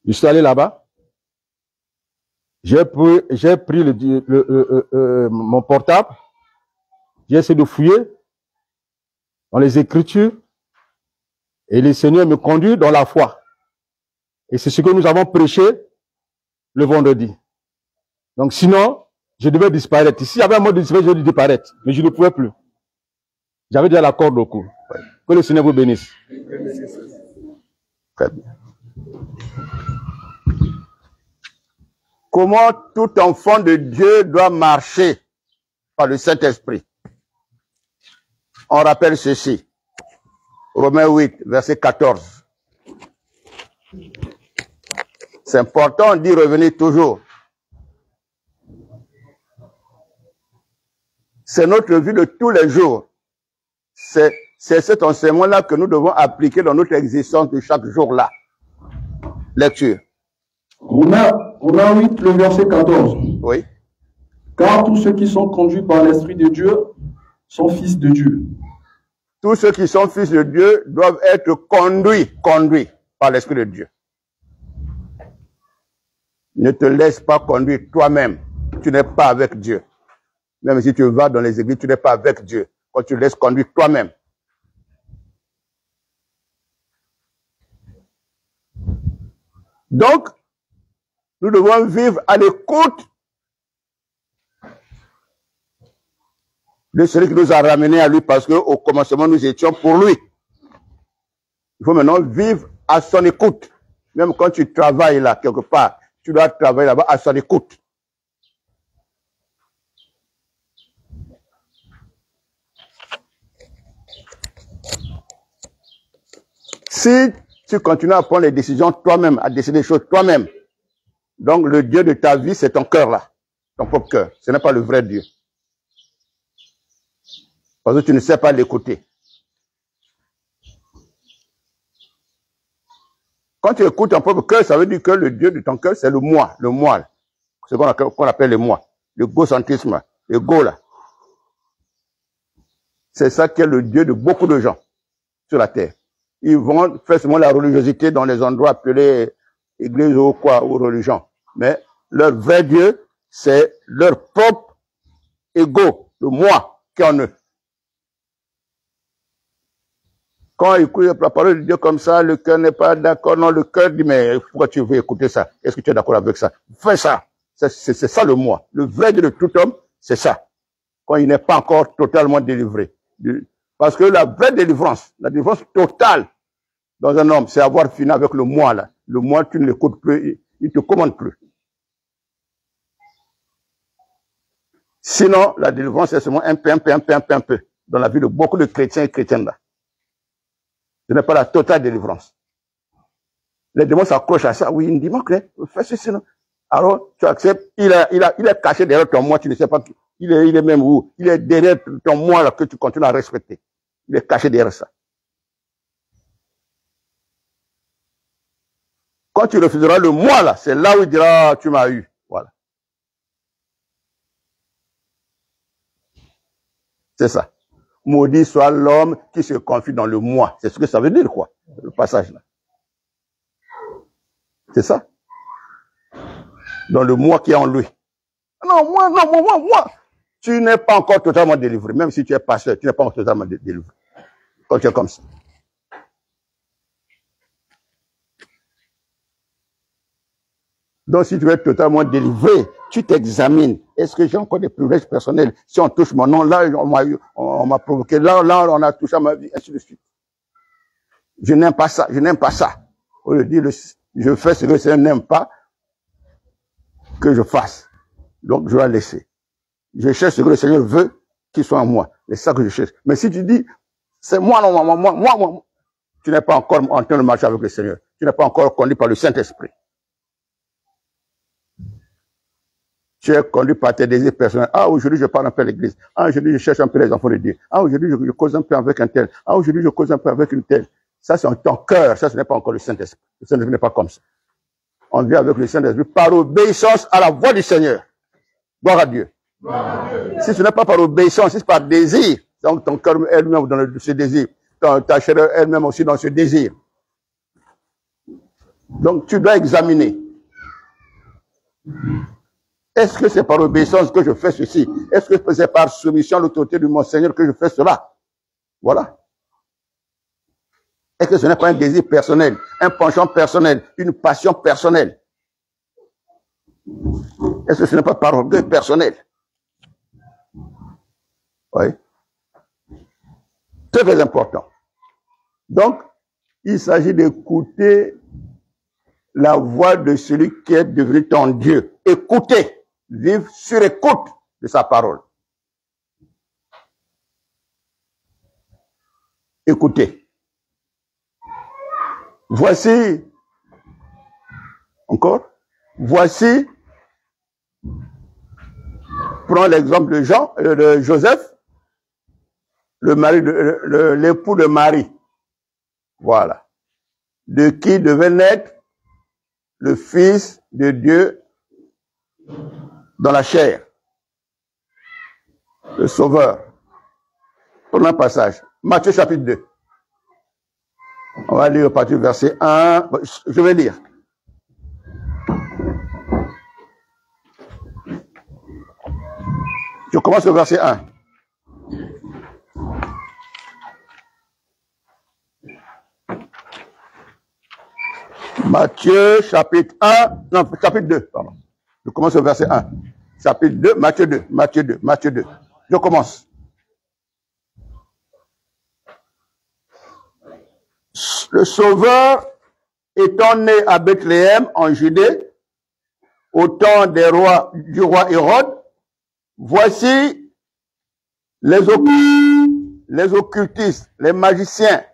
Je suis allé là-bas. J'ai pris mon portable. J'ai essayé de fouiller dans les Écritures. Et le Seigneur me conduit dans la foi. Et c'est ce que nous avons prêché le vendredi. Donc sinon, je devais disparaître. S'il y avait un mot de disparaître, je devais disparaître. Mais je ne pouvais plus. J'avais déjà la corde au cou. Que le Seigneur vous bénisse. Très bien. Comment tout enfant de Dieu doit marcher par le Saint-Esprit? On rappelle ceci. Romains 8, verset 14. C'est important d'y revenir toujours. C'est notre vie de tous les jours. C'est cet enseignement-là que nous devons appliquer dans notre existence de chaque jour-là. Lecture. Romains 8, le verset 14. Oui. Car tous ceux qui sont conduits par l'Esprit de Dieu sont fils de Dieu. Tous ceux qui sont fils de Dieu doivent être conduits par l'Esprit de Dieu. Ne te laisse pas conduire toi-même. Tu n'es pas avec Dieu. Même si tu vas dans les églises, tu n'es pas avec Dieu. Quand tu laisses conduire toi-même. Donc, nous devons vivre à l'écoute de celui qui nous a ramenés à lui, parce qu'au commencement, nous étions pour lui. Il faut maintenant vivre à son écoute. Même quand tu travailles là, quelque part, tu dois travailler là-bas à son écoute. Si tu continues à prendre les décisions toi-même, à décider des choses toi-même, donc le Dieu de ta vie, c'est ton cœur là, ton propre cœur. Ce n'est pas le vrai Dieu. Parce que tu ne sais pas l'écouter. Quand tu écoutes ton propre cœur, ça veut dire que le Dieu de ton cœur, c'est le moi. Ce qu'on appelle le moi. L'égocentrisme, l'ego là. C'est ça qui est le Dieu de beaucoup de gens sur la terre. Ils vont faire seulement la religiosité dans les endroits appelés églises ou quoi, ou religion. Mais leur vrai Dieu, c'est leur propre ego, le moi qui est en eux. Quand ils écoutent la parole de Dieu comme ça, le cœur n'est pas d'accord. Non, le cœur dit, mais pourquoi tu veux écouter ça? Est-ce que tu es d'accord avec ça? Fais ça. C'est ça le moi. Le vrai Dieu de tout homme, c'est ça. Quand il n'est pas encore totalement délivré. Parce que la vraie délivrance, la délivrance totale dans un homme, c'est avoir fini avec le moi là. Le moi, tu ne l'écoutes plus, il ne te commande plus. Sinon, la délivrance, c'est seulement un peu, dans la vie de beaucoup de chrétiens et chrétiennes là. Ce n'est pas la totale délivrance. Les démons s'accrochent à ça. Oui, il me dit, fais ceci, non. Alors, tu acceptes, il est caché derrière ton moi, tu ne sais pas, il est même où? Il est derrière ton moi là que tu continues à respecter. Il est caché derrière ça. Quand tu refuseras le moi là, c'est là où il dira, tu m'as eu. Voilà. C'est ça. Maudit soit l'homme qui se confie dans le moi. C'est ce que ça veut dire, quoi, le passage là. C'est ça. Dans le moi qui est en lui. Non, moi. Tu n'es pas encore totalement délivré. Même si tu es pasteur, tu n'es pas encore totalement délivré. Quand tu es comme ça. Donc, si tu veux être totalement délivré, tu t'examines. Est-ce que j'ai encore des privilèges personnels? Si on touche mon nom, là, on m'a provoqué. Là, on a touché à ma vie, ainsi de suite. Je n'aime pas ça. Au lieu de dire, je fais ce que le Seigneur n'aime pas que je fasse. Donc, je vais laisser. Je cherche ce que le Seigneur veut qu'il soit en moi. C'est ça que je cherche. Mais si tu dis, c'est moi, tu n'es pas encore en train de marcher avec le Seigneur. Tu n'es pas encore conduit par le Saint-Esprit. Tu es conduit par tes désirs personnels. Ah, aujourd'hui, je parle un peu à l'église. Ah, aujourd'hui, je cherche un peu les enfants de Dieu. Ah, aujourd'hui, je cause un peu avec un tel. Ah, aujourd'hui, je cause un peu avec une telle. Ça, c'est ton cœur. Ça, ce n'est pas encore le Saint-Esprit. Le Saint-Esprit n'est pas comme ça. On vit avec le Saint-Esprit par obéissance à la voix du Seigneur. Gloire à Dieu. Si ce n'est pas par obéissance, si c'est par désir, donc ton cœur elle-même dans ce désir, ta chair elle-même aussi dans ce désir. Donc, tu dois examiner. Est-ce que c'est par obéissance que je fais ceci? Est-ce que c'est par soumission à l'autorité de mon Seigneur que je fais cela? Voilà. Est-ce que ce n'est pas un désir personnel, un penchant personnel, une passion personnelle? Est-ce que ce n'est pas par orgueil personnel? Oui. Très, très important. Donc, il s'agit d'écouter la voix de celui qui est devenu ton Dieu. Écoutez. Vivre sur écoute de sa parole. Écoutez. Voici, prends l'exemple de de Joseph, l'époux de Marie. Voilà. De qui devait naître le Fils de Dieu dans la chair. Le Sauveur. Prenons un passage. Matthieu chapitre 2. On va lire à partir du verset 1. Je vais lire. Je commence au verset 1. Matthieu chapitre 1. Non, chapitre 2, pardon. Je commence au verset 1. Chapitre 2, Matthieu 2. Je commence. Le Sauveur étant né à Bethléem en Judée, au temps du roi Hérode, voici les occultistes, les magiciens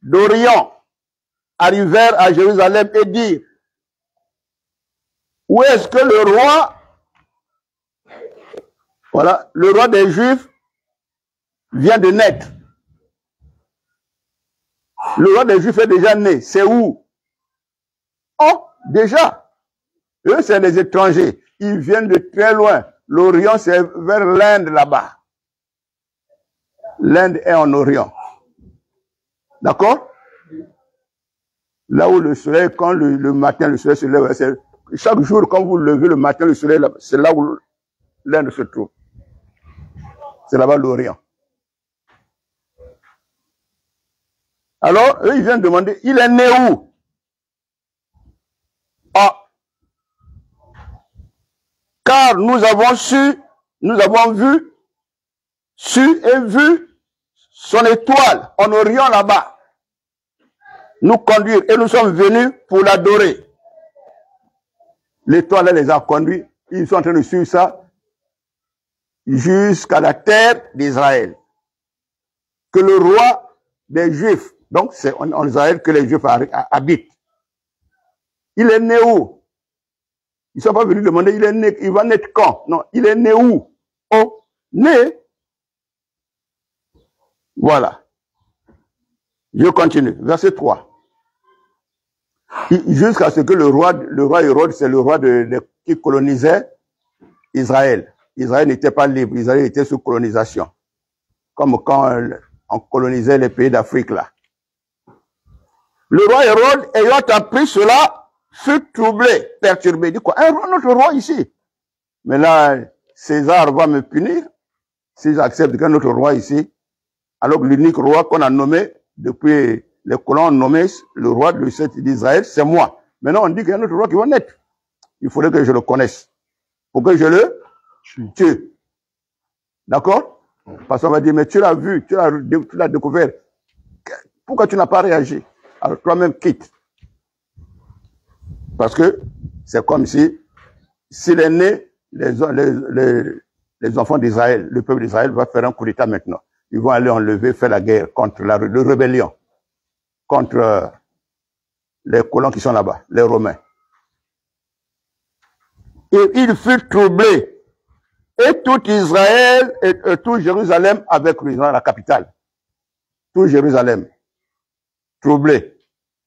d'Orient arrivèrent à Jérusalem et dirent, où est-ce que le roi, voilà, le roi des Juifs vient de naître? Le roi des Juifs est déjà né. C'est où? Oh, déjà. Eux, c'est des étrangers. Ils viennent de très loin. L'Orient, c'est vers l'Inde là-bas. L'Inde est en Orient. D'accord? Là où le soleil, quand le matin, le soleil se lève, c'est chaque jour, quand vous levez le matin, le soleil, c'est là où l'Inde se trouve. C'est là-bas l'Orient. Alors, eux, ils viennent demander, il est né où? Ah. Car nous avons vu son étoile en Orient là-bas. Nous conduire et nous sommes venus pour l'adorer. L'étoile, elle les a conduits. Ils sont en train de suivre ça jusqu'à la terre d'Israël. Que le roi des Juifs, donc c'est en Israël que les Juifs habitent. Il est né où? Ils ne sont pas venus demander, il est né, il va naître quand? Non, il est né où? Oh, né. Voilà. Je continue. Verset 3. Jusqu'à ce que le roi Hérode, c'est le roi qui colonisait Israël. Israël n'était pas libre, Israël était sous colonisation. Comme quand on colonisait les pays d'Afrique là. Le roi Hérode, ayant appris cela, fut troublé, perturbé. Il dit quoi? Un autre roi ici. Mais là, César va me punir si j'accepte qu'un autre roi ici. Alors que l'unique roi qu'on a nommé, depuis les colons ont nommé le roi d'Israël, c'est moi. Maintenant, on dit qu'il y a un autre roi qui va naître. Il faudrait que je le connaisse. Pour que je le tue. D'accord? Parce qu'on va dire, mais tu l'as vu, tu l'as découvert. Pourquoi tu n'as pas réagi? Alors toi-même quitte. Parce que c'est comme si, s'il est né, les enfants d'Israël, le peuple d'Israël va faire un coup d'État maintenant. Ils vont aller enlever, faire la guerre contre la rébellion, contre les colons qui sont là-bas, les Romains. Et il fut troublé. Et tout Israël et tout Jérusalem avec lui, dans la capitale. Tout Jérusalem. Troublé.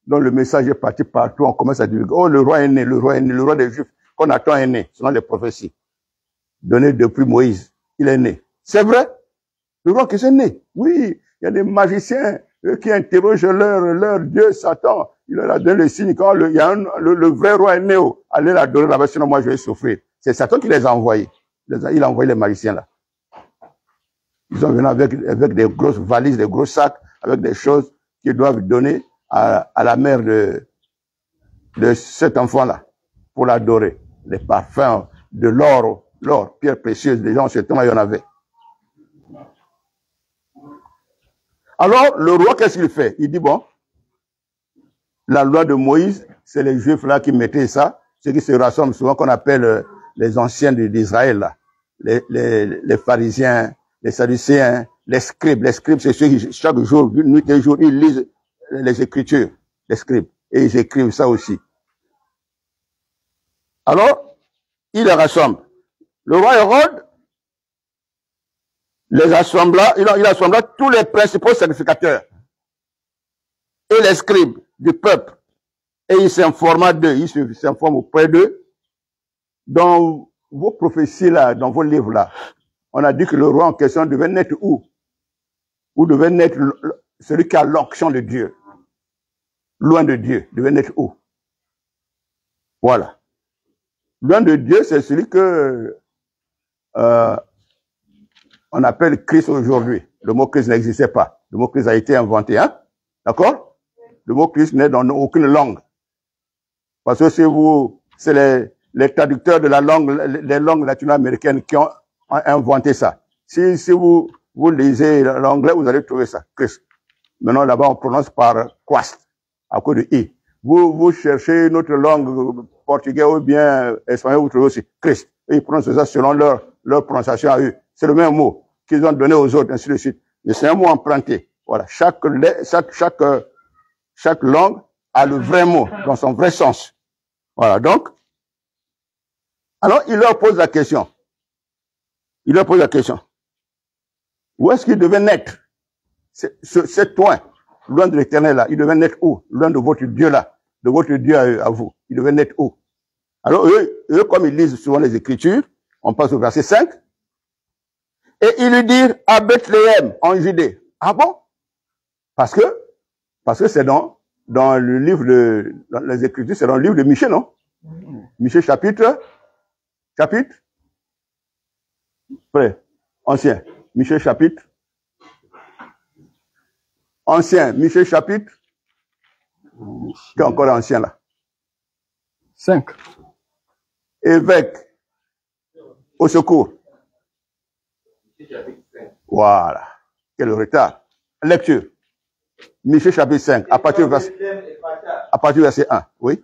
Donc le message est parti partout, on commence à dire, oh le roi est né, le roi est né, le roi des Juifs qu'on attend est né, selon les prophéties. Données depuis Moïse, il est né. C'est vrai? Le roi qui est né. Oui, il y a des magiciens, eux qui interrogent leur Dieu, Satan. Il leur a donné le signe quand le vrai roi est né. Allez l'adorer là-bas, sinon moi je vais souffrir. C'est Satan qui les a envoyés. Il a envoyé les magiciens là. Ils sont venus avec des grosses valises, des gros sacs, avec des choses qu'ils doivent donner à la mère de cet enfant-là, pour l'adorer. Les parfums, de l'or, pierre précieuse, les gens, en ce temps, il y en avait. Alors, le roi, qu'est-ce qu'il fait? Il dit, bon, la loi de Moïse, c'est les Juifs là qui mettaient ça, ceux qui se rassemblent souvent, qu'on appelle les anciens d'Israël, là. Les pharisiens, les sadducéens, les scribes. Les scribes, c'est ceux qui, chaque jour, nuit et jour, ils lisent les Écritures, les scribes. Et ils écrivent ça aussi. Alors, il les rassemble. Le roi Hérode les assembla, il assembla tous les principaux sacrificateurs et les scribes du peuple. Et il s'informa d'eux, il s'informe auprès d'eux. Dans vos prophéties là, dans vos livres là, on a dit que le roi en question devait naître où? Où devait naître celui qui a l'onction de Dieu? Loin de Dieu, devait naître où? Voilà. Loin de Dieu, c'est celui que on appelle Christ aujourd'hui. Le mot Christ n'existait pas. Le mot Christ a été inventé, hein? D'accord? Le mot Christ n'est dans aucune langue. Parce que c'est les traducteurs de la langue, les langues latino-américaines qui ont inventé ça. Si vous lisez l'anglais, vous allez trouver ça, Christ. Maintenant, là-bas, on prononce par Christ, à cause de I. Vous cherchez une autre langue, portugais ou bien espagnol, vous trouvez aussi Christ. Et ils prononcent ça selon leur prononciation à eux. C'est le même mot qu'ils ont donné aux autres, ainsi de suite. Mais c'est un mot emprunté. Voilà. Chaque langue a le vrai mot, dans son vrai sens. Voilà. Donc, alors, il leur pose la question. Où est-ce qu'il devait naître? C'est loin, loin de l'Éternel là. Il devait naître où? Loin de votre Dieu là. De votre Dieu à vous. Il devait naître où? Alors, eux, comme ils lisent souvent les Écritures, on passe au verset 5. Et ils lui dirent à Bethléem, en Judée. Ah bon? Parce que c'est dans le livre dans les Écritures, c'est dans le livre de Michée, non? Michée chapitre? Ancien. Michée chapitre? Ancien. Michée chapitre? Qui est encore ancien là? 5. Évêque. Au secours. Voilà. Quel retard. Lecture. Michée chapitre 5. À partir du verset 1. Oui.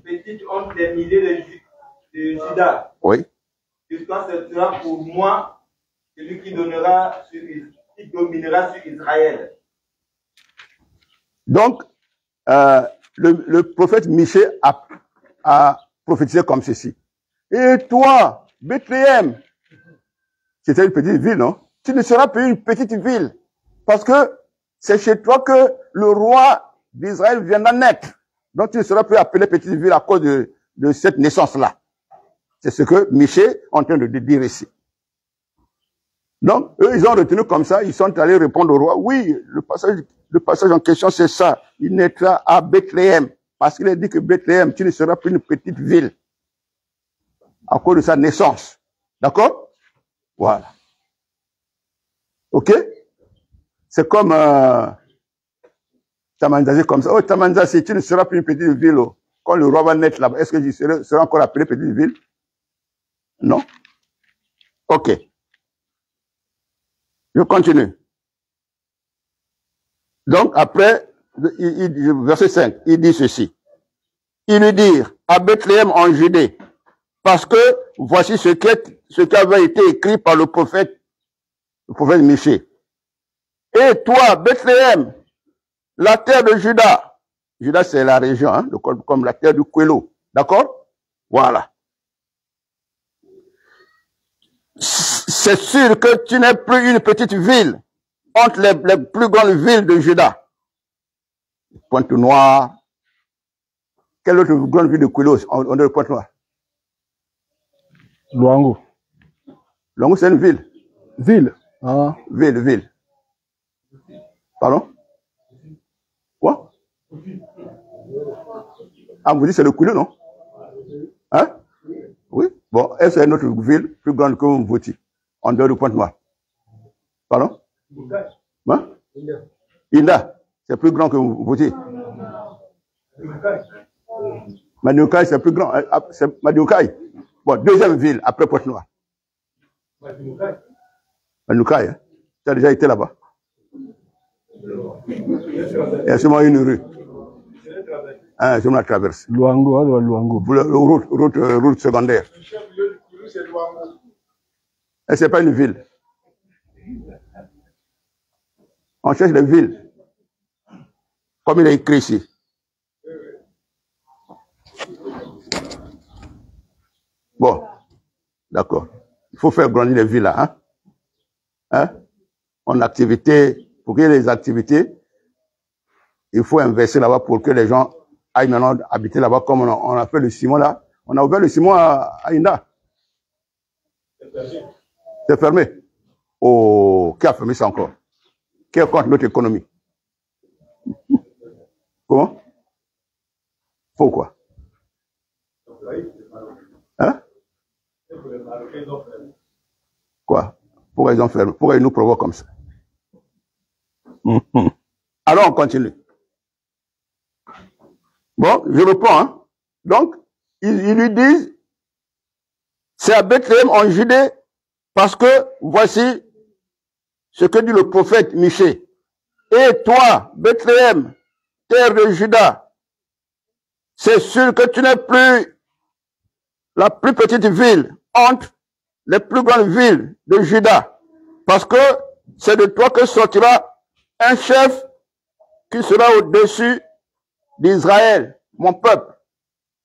Petite honte des milliers de Judas. Oui. Jusqu'à ce sera pour moi celui qui dominera sur Israël. Donc, le prophète Michée a prophétisé comme ceci. Et toi, Bethléem, c'était une petite ville, non? Tu ne seras plus une petite ville. Parce que c'est chez toi que le roi d'Israël viendra naître. Donc tu ne seras plus appelé petite ville à cause de cette naissance-là. C'est ce que Michée est en train de dire ici. Donc, eux, ils ont retenu comme ça, ils sont allés répondre au roi. Oui, le passage en question, c'est ça. Il naîtra à Bethléem. Parce qu'il a dit que Bethléem, tu ne seras plus une petite ville. À cause de sa naissance. D'accord? Voilà. Ok? C'est comme Tamanzasi comme ça. Oh, Tamanzasi, tu ne seras plus une petite ville. Oh. Quand le roi va naître là-bas, est-ce que je serai encore appelé petite ville? Non? Ok. Je continue. Donc, après, verset 5, il dit ceci. Ils lui dirent, à Bethléem en Judée, parce que voici ce qui avait été écrit par le prophète Michée. Et toi, Bethléem, la terre de Juda. Juda, c'est la région, hein, comme la terre du Kouelo. D'accord? Voilà. C'est sûr que tu n'es plus une petite ville entre les plus grandes villes de Juda. Pointe-Noire. Quelle autre grande ville de Kouelo on est de Pointe-Noire? Luango. Luango, c'est une ville. Ville. Ah. Ville. Pardon? Quoi? Ah, vous dites c'est le Kouelo, non? Hein? Oui. Bon, est-ce qu'il y a une autre ville plus grande que Mvoti, en dehors de Pointe-Noire? Pardon? Hein? Inda. C'est plus grand que Mvoti. Manioukai, c'est plus grand. C'est Manioukai. Bon, deuxième ville après Pointe-Noire. Manioukai, hein? Tu as déjà été là-bas? Il y a seulement une rue. Hein, je me la traverse. Luango. Route secondaire. Et c'est pas une ville. On cherche des villes. Comme il est écrit ici. Bon. D'accord. Il faut faire grandir les villes là, hein? Hein? En activité, pour qu'il y ait des activités, il faut investir là-bas pour que les gens aillent maintenant habiter là-bas comme on a fait le ciment là. On a ouvert le ciment à Inda. C'est fermé. Oh, qui a fermé ça encore? Qui est contre notre économie? Comment? Faut quoi? Hein? Quoi? Pourquoi ils ont fermé? Pourquoi ils nous provoquent comme ça? Alors on continue. Bon, je reprends. Hein? Donc, ils lui disent, c'est à Bethléem en Judée, parce que voici ce que dit le prophète Michée. Et toi, Bethléem, terre de Juda, c'est sûr que tu n'es plus la plus petite ville entre les plus grandes villes de Juda, parce que c'est de toi que sortira un chef qui sera au-dessus d'Israël, mon peuple.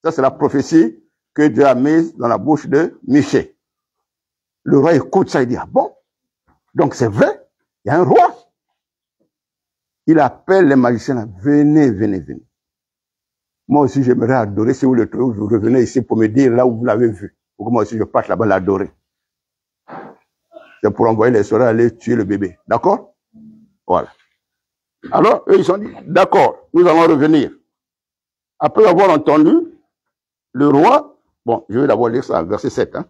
Ça, c'est la prophétie que Dieu a mise dans la bouche de Michée. Le roi écoute ça, il dit, ah bon? Donc c'est vrai, il y a un roi. Il appelle les magiciens, venez. Moi aussi, j'aimerais adorer. Si vous le trouvez, vous revenez ici pour me dire là où vous l'avez vu. Pour que moi aussi, je parte là-bas l'adorer. C'est pour envoyer les soldats aller tuer le bébé. D'accord? Voilà. Alors, eux, ils sont dit, d'accord, nous allons revenir. Après avoir entendu, le roi, bon, je vais d'abord lire ça, verset 7. Hein.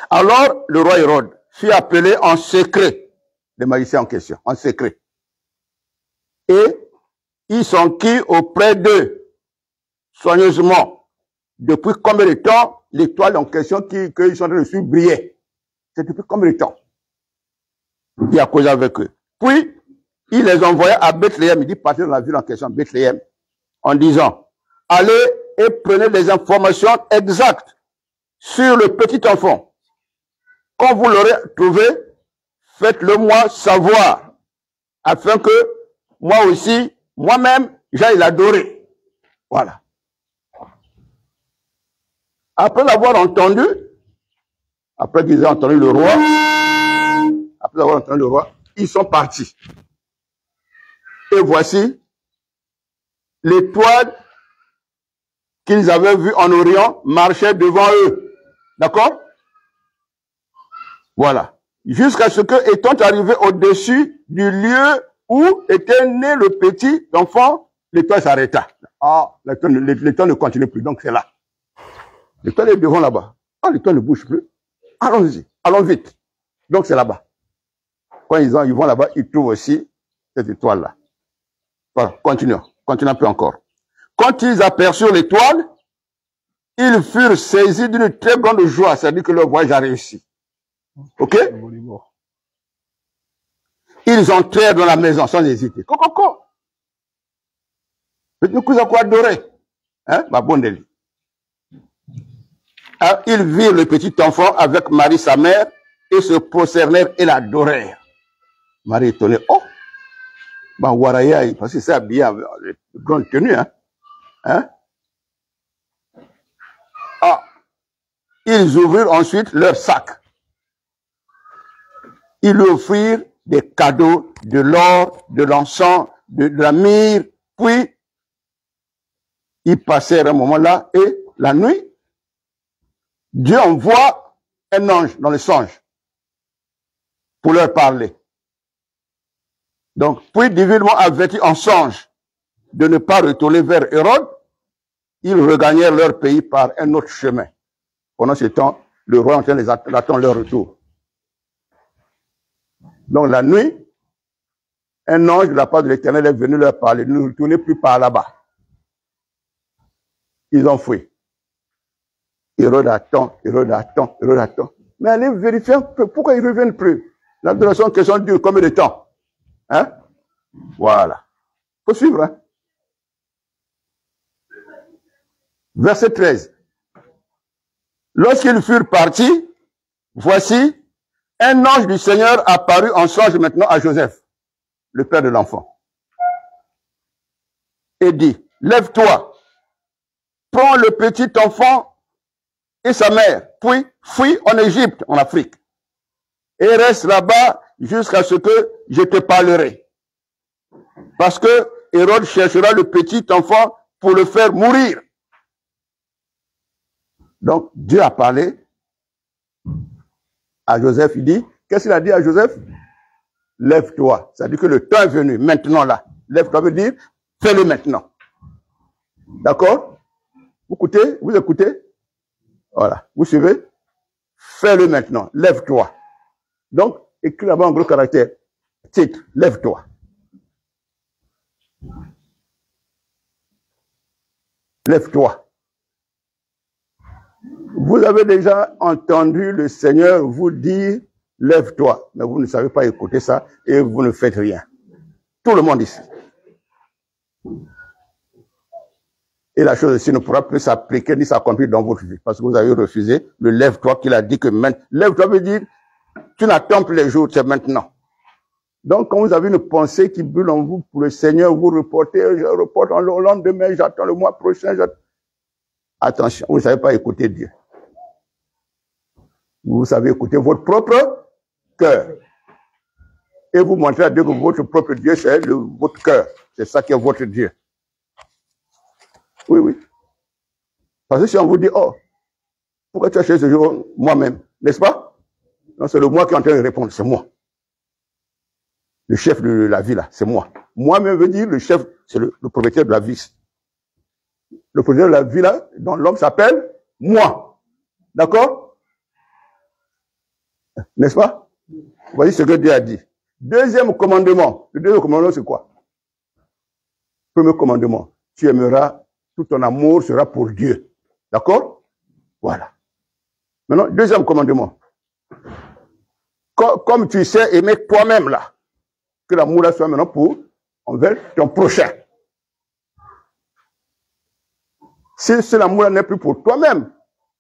Alors, le roi Hérode fit appeler en secret les magiciens en question, en secret. Et ils s'enquirent auprès d'eux, soigneusement. Depuis combien de temps l'étoile en question qu'ils sont en train de suivre brillait? C'est depuis combien de temps? Il a causé avec eux. Puis, il les envoya à Bethléem. Il dit, partez dans la ville en question, Bethléem, en disant, allez et prenez des informations exactes sur le petit enfant. Quand vous l'aurez trouvé, faites-le moi savoir, afin que moi aussi, moi-même, j'aille l'adorer. Voilà. Après avoir entendu, après qu'ils aient entendu le roi, après avoir entendu le roi, ils sont partis. Et voici l'étoile qu'ils avaient vue en Orient marchait devant eux. D'accord? Voilà. Jusqu'à ce que, étant arrivé au-dessus du lieu où était né le petit enfant, l'étoile s'arrêta. Ah, l'étoile ne continue plus, donc c'est là. L'étoile est devant là-bas. Ah, l'étoile ne bouge plus. Allons-y, allons vite. Donc c'est là-bas. Quand ils vont là-bas, ils trouvent aussi cette étoile-là. Voilà, continuons un peu encore. Quand ils aperçurent l'étoile, ils furent saisis d'une très grande joie, c'est-à-dire que leur voyage a réussi. Ok? Ils entrèrent dans la maison sans hésiter. Coco. Ils virent le petit enfant avec Marie sa mère et se prosternèrent et l'adorèrent. Marie étonnée. Oh! Parce que c'est habillé avec de grande tenue. Hein? Ah! Ils ouvrirent ensuite leur sac. Ils lui offrirent des cadeaux, de l'or, de l'encens, de la myrrhe. Puis, ils passèrent un moment là et la nuit, Dieu envoie un ange dans le songe pour leur parler. Donc, puis divinement avertis en songe de ne pas retourner vers Hérode, ils regagnèrent leur pays par un autre chemin. Pendant ce temps, le roi attend leur retour. Donc la nuit, un ange de la part de l'Éternel est venu leur parler. Ne retournez plus par là-bas. Ils ont fui. Hérode attend. Mais allez vérifier un peu pourquoi ils ne reviennent plus. L'adoration en question dure combien de temps? Hein? Voilà. Faut suivre, hein? Verset 13. Lorsqu'ils furent partis, voici, un ange du Seigneur apparut en songe maintenant à Joseph, le père de l'enfant, et dit, lève-toi, prends le petit enfant et sa mère, puis fuis en Égypte, en Afrique, et reste là-bas jusqu'à ce que je te parlerai. Parce que Hérode cherchera le petit enfant pour le faire mourir. Donc, Dieu a parlé à Joseph, il dit, qu'est-ce qu'il a dit à Joseph? Lève-toi. C'est-à-dire que le temps est venu, maintenant là. Lève-toi veut dire, fais-le maintenant. D'accord? Vous écoutez? Voilà. Vous suivez? Fais-le maintenant. Lève-toi. Donc, écris là-bas en gros caractère. Titre, lève-toi. Lève-toi. Vous avez déjà entendu le Seigneur vous dire, lève-toi. Mais vous ne savez pas écouter ça et vous ne faites rien. Tout le monde ici. Et la chose ici ne pourra plus s'appliquer ni s'accomplir dans votre vie. Parce que vous avez refusé le lève-toi qu'il a dit que maintenant. Lève-toi veut dire, tu n'attends plus les jours, c'est maintenant. Donc, quand vous avez une pensée qui brûle en vous pour le Seigneur, vous reportez, je reporte en le lendemain, j'attends le mois prochain, attention, vous ne savez pas écouter Dieu. Vous savez écouter votre propre cœur. Et vous montrez à Dieu que votre propre Dieu, c'est votre cœur. C'est ça qui est votre Dieu. Oui. Parce que si on vous dit, oh, pourquoi tu as cherché ce jour moi-même, n'est-ce pas? Non, c'est le moi qui est en train de répondre, c'est moi. Le chef de la vie, là, c'est moi. Moi-même veut dire le chef, c'est le propriétaire de la vie. Le propriétaire de la vie, là, dont l'homme s'appelle moi. D'accord? N'est-ce pas? Voici ce que Dieu a dit. Deuxième commandement. Le deuxième commandement, c'est quoi? Premier commandement. Tu aimeras, tout ton amour sera pour Dieu. D'accord? Voilà. Maintenant, deuxième commandement. Comme tu sais aimer toi-même, là, que l'amour là soit maintenant pour envers ton prochain. Si l'amour là n'est plus pour toi-même,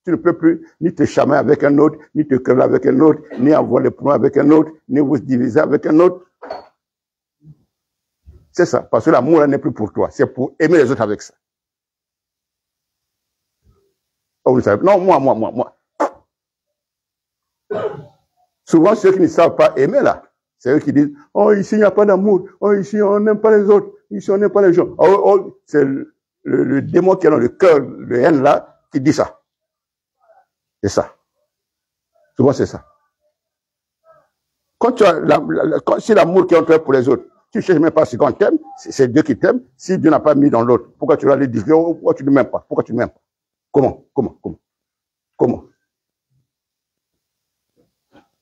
tu ne peux plus ni te chamailler avec un autre, ni te quereller avec un autre, ni avoir les points avec un autre, ni vous diviser avec un autre. C'est ça, parce que l'amour là n'est plus pour toi, c'est pour aimer les autres avec ça. Oh, vous savez. Non, moi. Souvent, ceux qui ne savent pas aimer, là, c'est eux qui disent, oh, ici, il n'y a pas d'amour. Oh, ici, on n'aime pas les autres. Ici, on n'aime pas les gens. Oh, c'est le démon qui est dans le cœur, le haine, là, qui dit ça. C'est ça. Souvent, c'est ça. Quand tu as si l'amour qui est en toi pour les autres, tu ne cherches même pas ce qu'on t'aime, c'est Dieu qui t'aime. Si Dieu n'a pas mis dans l'autre, pourquoi tu vas aller dire, oh, pourquoi tu ne m'aimes pas? Pourquoi tu ne m'aimes pas? Comment?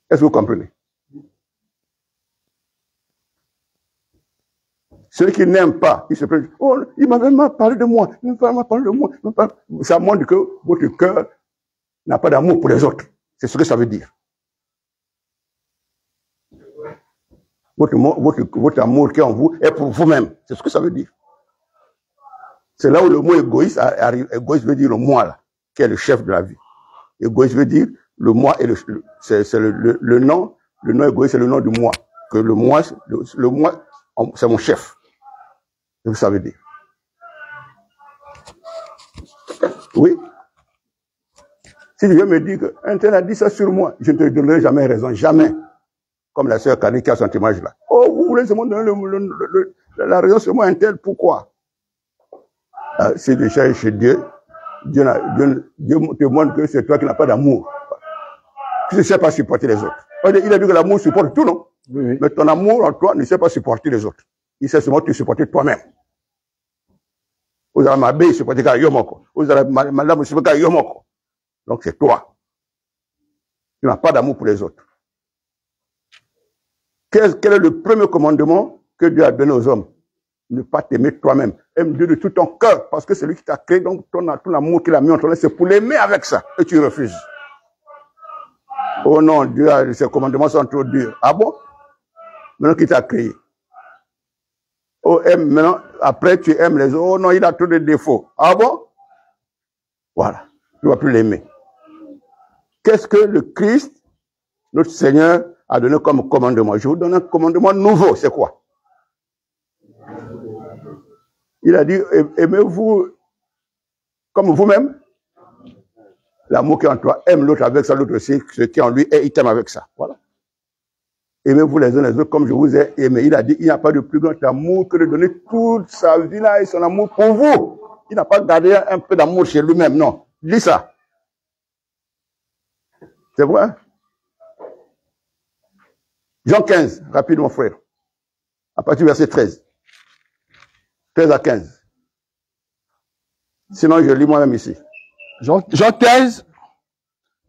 Est-ce que vous comprenez? Celui qui n'aime pas, il se plaint, oh, il m'a même parlé de moi, Ça montre que votre cœur n'a pas d'amour pour les autres. C'est ce que ça veut dire. Votre amour qui est en vous est pour vous-même. C'est ce que ça veut dire. C'est là où le mot égoïste arrive. Égoïste veut dire le moi, là, qui est le chef de la vie. Égoïste veut dire le moi et c'est le nom. Le nom égoïste, c'est le nom du moi. Que le moi, c'est mon chef. C'est ce que ça veut dire. Oui. Si Dieu me dit qu'un tel a dit ça sur moi, je ne te donnerai jamais raison. Jamais. Comme la sœur Kani qui a son témoignage là. Oh, vous voulez seulement donner la raison sur moi un tel, pourquoi? Si tu cherches chez Dieu, Dieu te montre que c'est toi qui n'as pas d'amour. Tu ne sais pas supporter les autres. Il a dit que l'amour supporte tout, non? Oui. Mais ton amour en toi ne sait pas supporter les autres. Il sait seulement te supporter toi-même. Vous avez ma belle supporter qu'à Yomoko. Vous avez ma lame supporter qu'à Yomoko. Donc c'est toi. Tu n'as pas d'amour pour les autres. Quel est le premier commandement que Dieu a donné aux hommes? Ne pas t'aimer toi-même. Aime Dieu de tout ton cœur, parce que c'est lui qui t'a créé, donc ton amour qu'il a mis en toi, c'est pour l'aimer avec ça, et tu refuses. Oh non, Dieu ses commandements sont trop durs. Ah bon? Maintenant qu'il t'a créé. Oh, aime, maintenant, après tu aimes les autres. Oh non, il a trop de défauts. Ah bon? Voilà. Tu ne vas plus l'aimer. Qu'est-ce que le Christ, notre Seigneur, a donné comme commandement? Je vous donne un commandement nouveau. C'est quoi? Il a dit, aimez-vous comme vous-même. L'amour qui est en toi, aime l'autre avec ça, l'autre aussi, ce qui est en lui, et il t'aime avec ça. Voilà. Aimez-vous les uns les autres comme je vous ai aimé. Il a dit, il n'y a pas de plus grand amour que de donner toute sa vie là et son amour pour vous. Il n'a pas gardé un peu d'amour chez lui-même, non. Lis ça. C'est vrai? Jean 15, rapidement, frère. À partir du verset 13. 13 à 15. Sinon, je lis moi-même ici. Jean 15,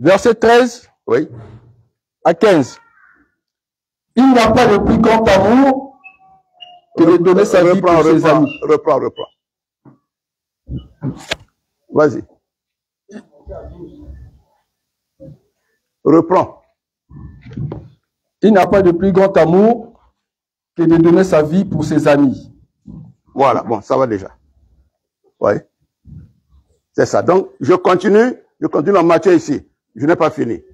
verset 13 oui. à 15. Il n'y a pas de plus grand amour que de donner sa vie pour ses amis. Reprends. Vas-y. Reprends. Il n'y a pas de plus grand amour que de donner sa vie pour ses amis. Voilà, bon, ça va déjà. Oui. C'est ça. Donc, je continue en Matthieu ici. Je n'ai pas fini.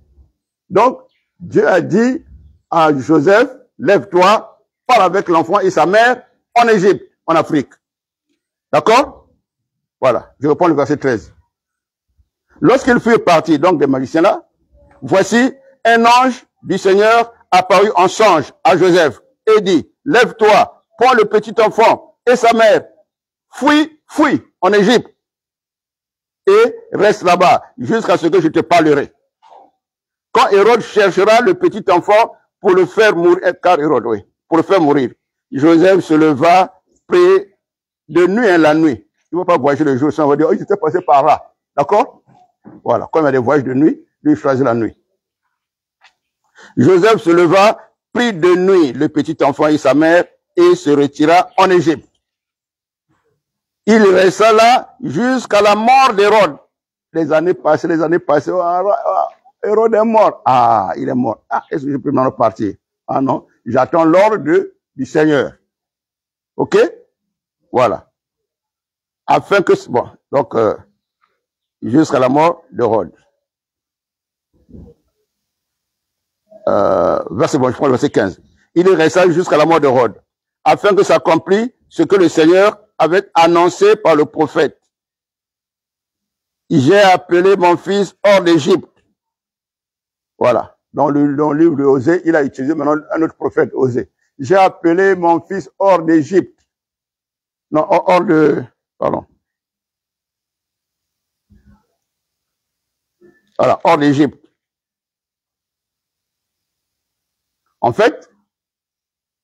Donc, Dieu a dit à Joseph, lève-toi, parle avec l'enfant et sa mère en Égypte, en Afrique. D'accord? Voilà. Je reprends le verset 13. Lorsqu'ils furent partis, donc des magiciens là, voici un ange du Seigneur apparut en songe à Joseph et dit, lève-toi, prends le petit enfant et sa mère, fuis en Égypte et reste là-bas jusqu'à ce que je te parlerai. Quand Hérode cherchera le petit enfant pour le faire mourir, car Hérode, oui, pour le faire mourir, Joseph se leva, prit de nuit la nuit. Il ne va pas voyager le jour, ça on va dire, oh, il s'était passé par là. D'accord? Voilà. Comme il y a des voyages de nuit, lui, il choisit la nuit. Joseph se leva, prit de nuit le petit enfant et sa mère et se retira en Égypte. Il resta là jusqu'à la mort d'Hérode. Les années passées, Hérode est mort. Ah, il est mort. Ah, est-ce que je peux m'en repartir? Ah non, j'attends l'ordre du Seigneur. Ok? Voilà. Afin que, bon, donc, jusqu'à la mort d'Hérode. Verset, bon, je prends le verset 15. Il resta jusqu'à la mort d'Hérode, afin que s'accomplisse ce que le Seigneur avait annoncé par le prophète. j'ai appelé mon fils hors d'Égypte. Voilà. Dans le livre de Osée, il a utilisé maintenant un autre prophète, Osée. J'ai appelé mon fils hors d'Égypte. Non, hors de... Pardon. Voilà, hors d'Égypte. En fait,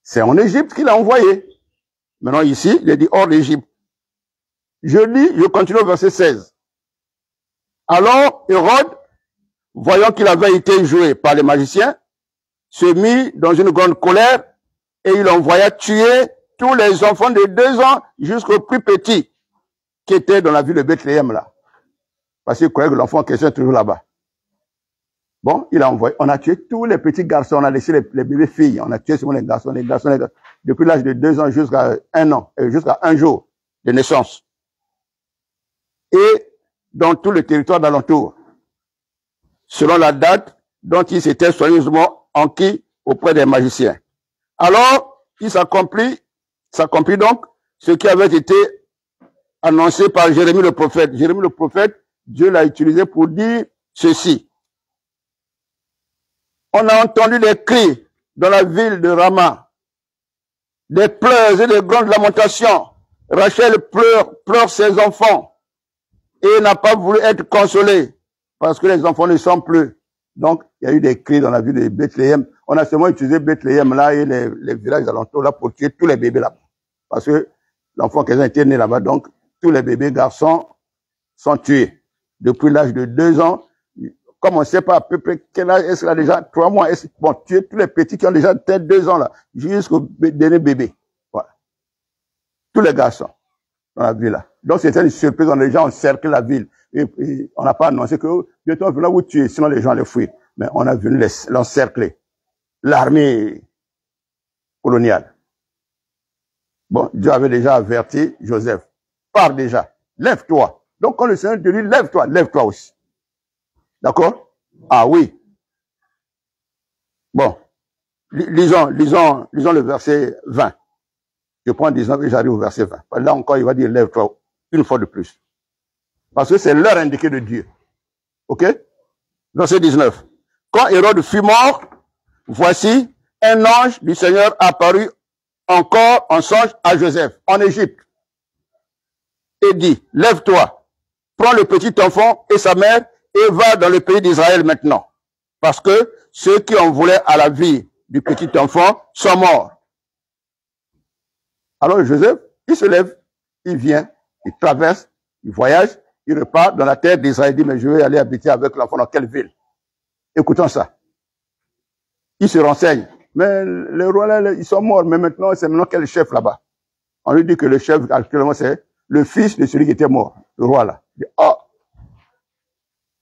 c'est en Égypte qu'il a envoyé. Maintenant ici, il est dit hors d'Égypte. Je continue au verset 16. Alors, Hérode, voyant qu'il avait été joué par les magiciens, se mit dans une grande colère et il envoya tuer tous les enfants de 2 ans jusqu'au plus petit qui était dans la ville de Bethléem là. Parce qu'il croyait que l'enfant en question est toujours là-bas. Bon, il a envoyé, on a tué tous les petits garçons, on a laissé les bébés filles, on a tué seulement les garçons, depuis l'âge de 2 ans jusqu'à 1 an, jusqu'à 1 jour de naissance. Et dans tout le territoire d'alentour, selon la date dont il s'était soigneusement enquis auprès des magiciens. Alors, il s'accomplit donc ce qui avait été annoncé par Jérémie le prophète. Jérémie le prophète, Dieu l'a utilisé pour dire ceci. On a entendu des cris dans la ville de Rama, des pleurs et des grandes lamentations. Rachel pleure ses enfants et n'a pas voulu être consolée parce que les enfants ne sont plus. Donc, il y a eu des cris dans la ville de Bethléem. On a seulement utilisé Bethléem là et les villages alentours là pour tuer tous les bébés là-bas. Parce que l'enfant qui a été né là-bas, donc tous les bébés garçons sont tués. Depuis l'âge de 2 ans, comme on ne sait pas à peu près quel âge est-ce qu'il a déjà, 3 mois, bon, tuer tous les petits qui ont déjà peut-être 2 ans là, jusqu'au dernier bébé. Voilà. Tous les garçons dans la ville là. Donc c'était une surprise, les gens ont cerclé la ville. Et on n'a pas annoncé que bientôt on va vous tuer, sinon les gens allaient fuir. Mais on a venu l'encercler. L'armée coloniale. Bon, Dieu avait déjà averti Joseph. Pars déjà, lève-toi. Donc quand le Seigneur te dit, lève-toi aussi. D'accord? Ah oui. Bon. Lisons le verset 20. Je prends 19 et j'arrive au verset 20. Là encore, il va dire, lève-toi une fois de plus. Parce que c'est l'heure indiquée de Dieu. Ok? Verset 19. Quand Hérode fut mort, voici, un ange du Seigneur apparut encore en songe à Joseph, en Égypte, et dit, lève-toi, prends le petit enfant et sa mère, et va dans le pays d'Israël maintenant. Parce que ceux qui en voulaient à la vie du petit enfant sont morts. Alors Joseph, il se lève, il vient, il traverse, il voyage, il repart dans la terre d'Israël. Il dit, mais je vais aller habiter avec l'enfant dans quelle ville? Écoutons ça. Il se renseigne. Mais les rois là, ils sont morts, mais maintenant, c'est maintenant quel chef là-bas? On lui dit que le chef, actuellement, c'est le fils de celui qui était mort, le roi là. Il dit, oh!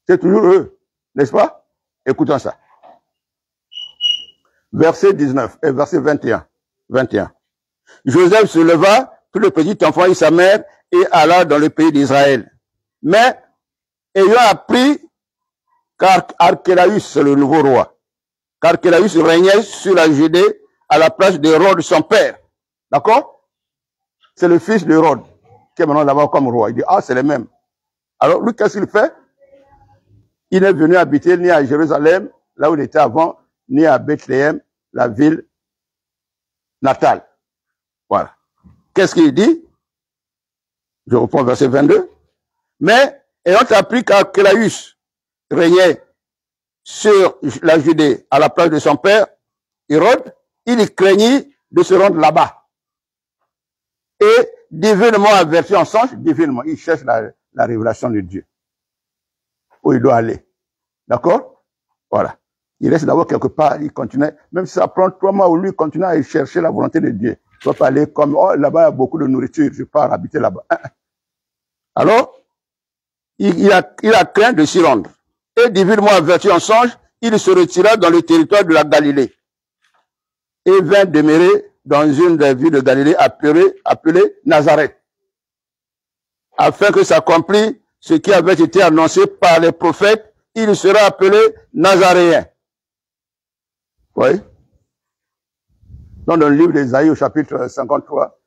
C'est toujours eux, n'est-ce pas? Écoutons ça. Verset 19 et verset 21. Joseph se leva, prit le petit enfant et sa mère, et alla dans le pays d'Israël. Mais, ayant appris qu'Archélaüs, c'est le nouveau roi, qu'Archélaüs régnait sur la Judée à la place d'Hérode, son père. D'accord? C'est le fils d'Hérode, qui est maintenant là-bas comme roi. Il dit, ah, c'est le même. Alors, lui, qu'est-ce qu'il fait? Il n'est venu habiter ni à Jérusalem, là où il était avant, ni à Bethléem, la ville natale. Voilà. Qu'est-ce qu'il dit? Je reprends verset 22. Mais, ayant appris qu'Archélaüs régnait sur la Judée à la place de son père, Hérode, il craignit de se rendre là-bas. Et, divinement averti en songe, divinement, il cherche la révélation de Dieu. Où il doit aller. D'accord? Voilà. Il reste d'abord quelque part, il continue, même si ça prend 3 mois où lui continue à chercher la volonté de Dieu. Il ne va pas aller comme, oh, là-bas, il y a beaucoup de nourriture, je pars habiter là-bas. Alors, il a craint de s'y rendre. Et divinement averti en songe, il se retira dans le territoire de la Galilée. Et vint demeurer dans une des villes de Galilée appelée Nazareth. Afin que s'accomplisse ce qui avait été annoncé par les prophètes, il sera appelé Nazaréen. Oui. Dans le livre d'Ésaïe au chapitre 53,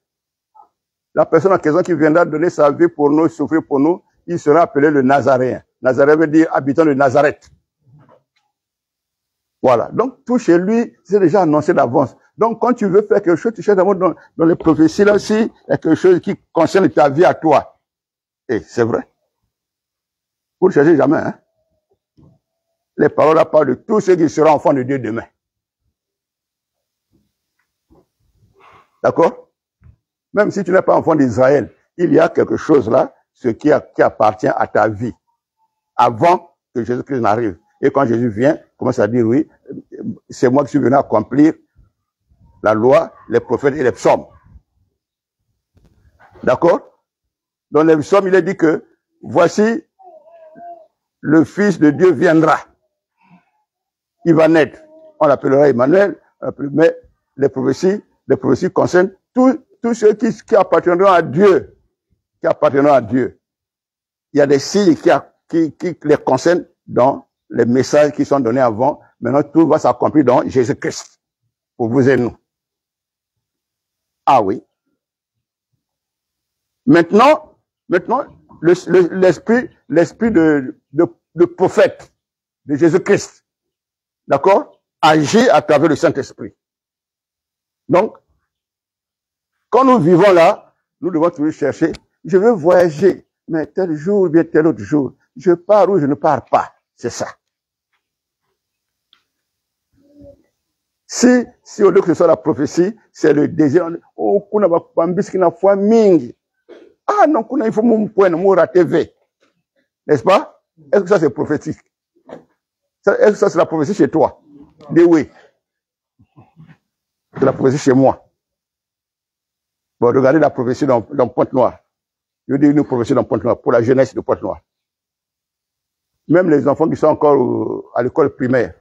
la personne en question qui viendra donner sa vie pour nous, souffrir pour nous, il sera appelé le Nazaréen. Nazaréen veut dire habitant de Nazareth. Voilà. Donc, tout chez lui, c'est déjà annoncé d'avance. Donc, quand tu veux faire quelque chose, tu cherches d'abord dans les prophéties là aussi, il y a quelque chose qui concerne ta vie à toi. Et c'est vrai. Vous ne cherchez jamais, hein. Les paroles là parlent de tous ceux qui seront enfants de Dieu demain. D'accord? Même si tu n'es pas enfant d'Israël, il y a quelque chose là, ce qui appartient à ta vie, avant que Jésus-Christ n'arrive. Et quand Jésus vient, commence à dire, oui, c'est moi qui suis venu accomplir la loi, les prophètes et les psaumes. D'accord? Dans les psaumes, il est dit que, voici, le Fils de Dieu viendra. Il va naître. On l'appellera Emmanuel, mais les prophéties concernent tous ceux qui appartiendront à Dieu. Qui appartiendront à Dieu. Il y a des signes qui les concernent dans les messages qui sont donnés avant. Maintenant, tout va s'accomplir dans Jésus-Christ. Pour vous et nous. Ah oui. Maintenant, l'esprit de prophète de Jésus-Christ, d'accord, agit à travers le Saint-Esprit. Donc, quand nous vivons là, nous devons toujours chercher, je veux voyager, mais tel jour ou bien tel autre jour, je pars ou je ne pars pas. C'est ça. Si au lieu que ce soit la prophétie, c'est le désir, oh, kuna bambis kina foi mingi. Ah non, kuna il faut mon TV. N'est-ce pas? Est-ce que ça c'est prophétique? Est-ce que ça c'est la prophétie chez toi? Dis oui. C'est la prophétie chez moi. Bon, regardez la prophétie dans Pointe-Noire. Je veux dire une prophétie dans Pointe-Noire, pour la jeunesse de Pointe-Noire. Même les enfants qui sont encore à l'école primaire,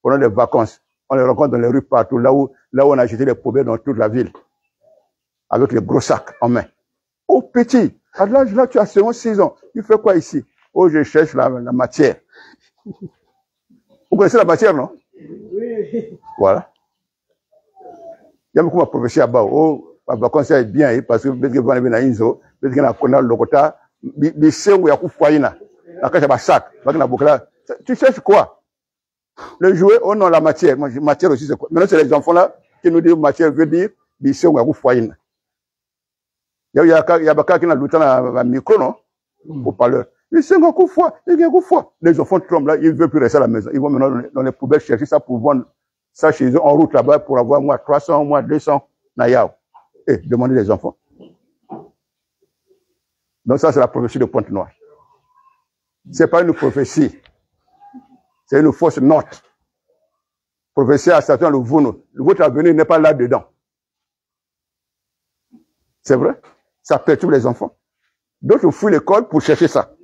pendant les vacances, on les rencontre dans les rues partout, là où on a jeté les poubelles dans toute la ville, avec les gros sacs en main. Oh petit, à l'âge là, tu as seulement 6 ans. Tu fais quoi ici? Oh, je cherche la matière. Vous connaissez la matière, non? Oui. Voilà. Il y a beaucoup de prophéties à bas. Oh, la vacance est bien, parce que peut-être que vous avez une zo, peut-être que vous avez lokota, bisengo ya kufaina. La cache à sac, tu cherches quoi? Le jouet, oh non, la matière. Matière aussi, c'est quoi? Maintenant, c'est les enfants là qui nous disent matière veut dire bisengo ya kufaina. Il y a baka qui n'a lutté dans micro, non? Au parleur. Bisengo ya kufa, il y a kufa. Les enfants tremblent là, ils ne veulent plus rester à la maison. Ils vont maintenant dans les poubelles chercher ça pour vendre ça chez eux en route là-bas pour avoir moins 300, moins 200 nayao. Et demandez les enfants. Donc ça, c'est la prophétie de Pointe-Noire. C'est pas une prophétie. C'est une fausse note. Prophétie à Satan, le votre avenir n'est pas là-dedans. C'est vrai? Ça perturbe les enfants. D'autres fuient l'école pour chercher ça.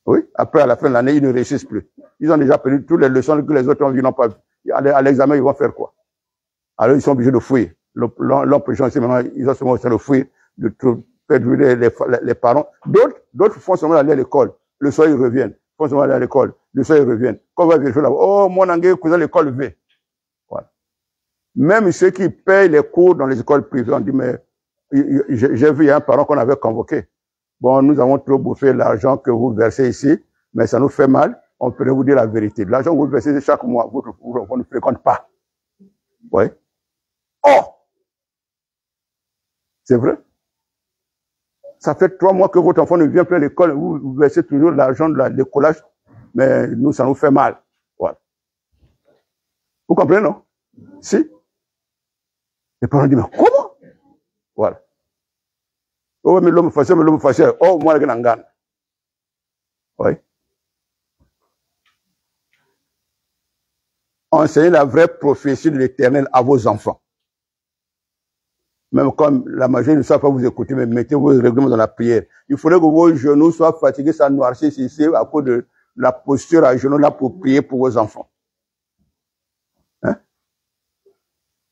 Oui, après, à la fin de l'année, ils ne réussissent plus. Ils ont déjà perdu toutes les leçons que les autres ont vues, n'ont pas vu. À l'examen, ils vont faire quoi? Alors, ils sont obligés de fuir. L'homme président ici, maintenant, ils ont seulement de fuir, de faire brûler les parents. D'autres font seulement aller à l'école. Le soir, ils reviennent. Font seulement aller à l'école. Le soir, ils reviennent. Quand on va vérifier là-bas, oh, mon anglais, cousin, l'école V. Voilà. Même ceux qui payent les cours dans les écoles privées, on dit, mais, j'ai vu un parent qu'on avait convoqué. Bon, nous avons trop bouffé l'argent que vous versez ici, mais ça nous fait mal. On peut vous dire la vérité. L'argent que vous versez chaque mois, vous ne fréquente pas. Oui. Oh! C'est vrai. Ça fait 3 mois que votre enfant ne vient plus à l'école, vous versez toujours l'argent de l'écolage, mais nous, ça nous fait mal. Voilà. Vous comprenez, non? Si. Les parents disent, mais comment? Voilà. Oh, mais l'homme fâché, oh, moi, je n'en gagne. Oui. Enseignez la vraie prophétie de l'Éternel à vos enfants. Même comme la majorité ne savent pas vous écouter, mais mettez vos règlements dans la prière. Il faudrait que vos genoux soient fatigués, ça noircisse ici à cause de la posture à genoux là pour prier pour vos enfants. Hein?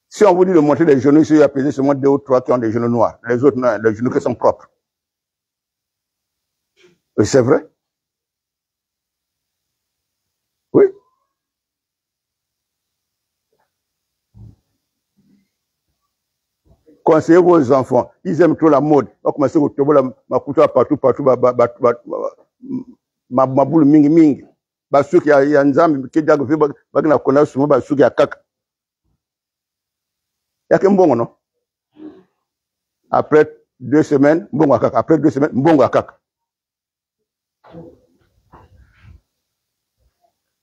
Si on vous dit de montrer les genoux, ici, il y a pesé seulement 2 ou 3 qui ont des genoux noirs. Les autres, non, les genoux qui sont propres. Et c'est vrai. Oui. Conseillez vos enfants. Ils aiment trop la mode. On commence à trouver ma couture partout, ma boule mingi. Parce qu'il y a un zam qui dit que na kona souvent parce qu'il y a kaka. Il y a qu'un bon non. Après 2 semaines, bon à kaka. Après 2 semaines, bon à kaka.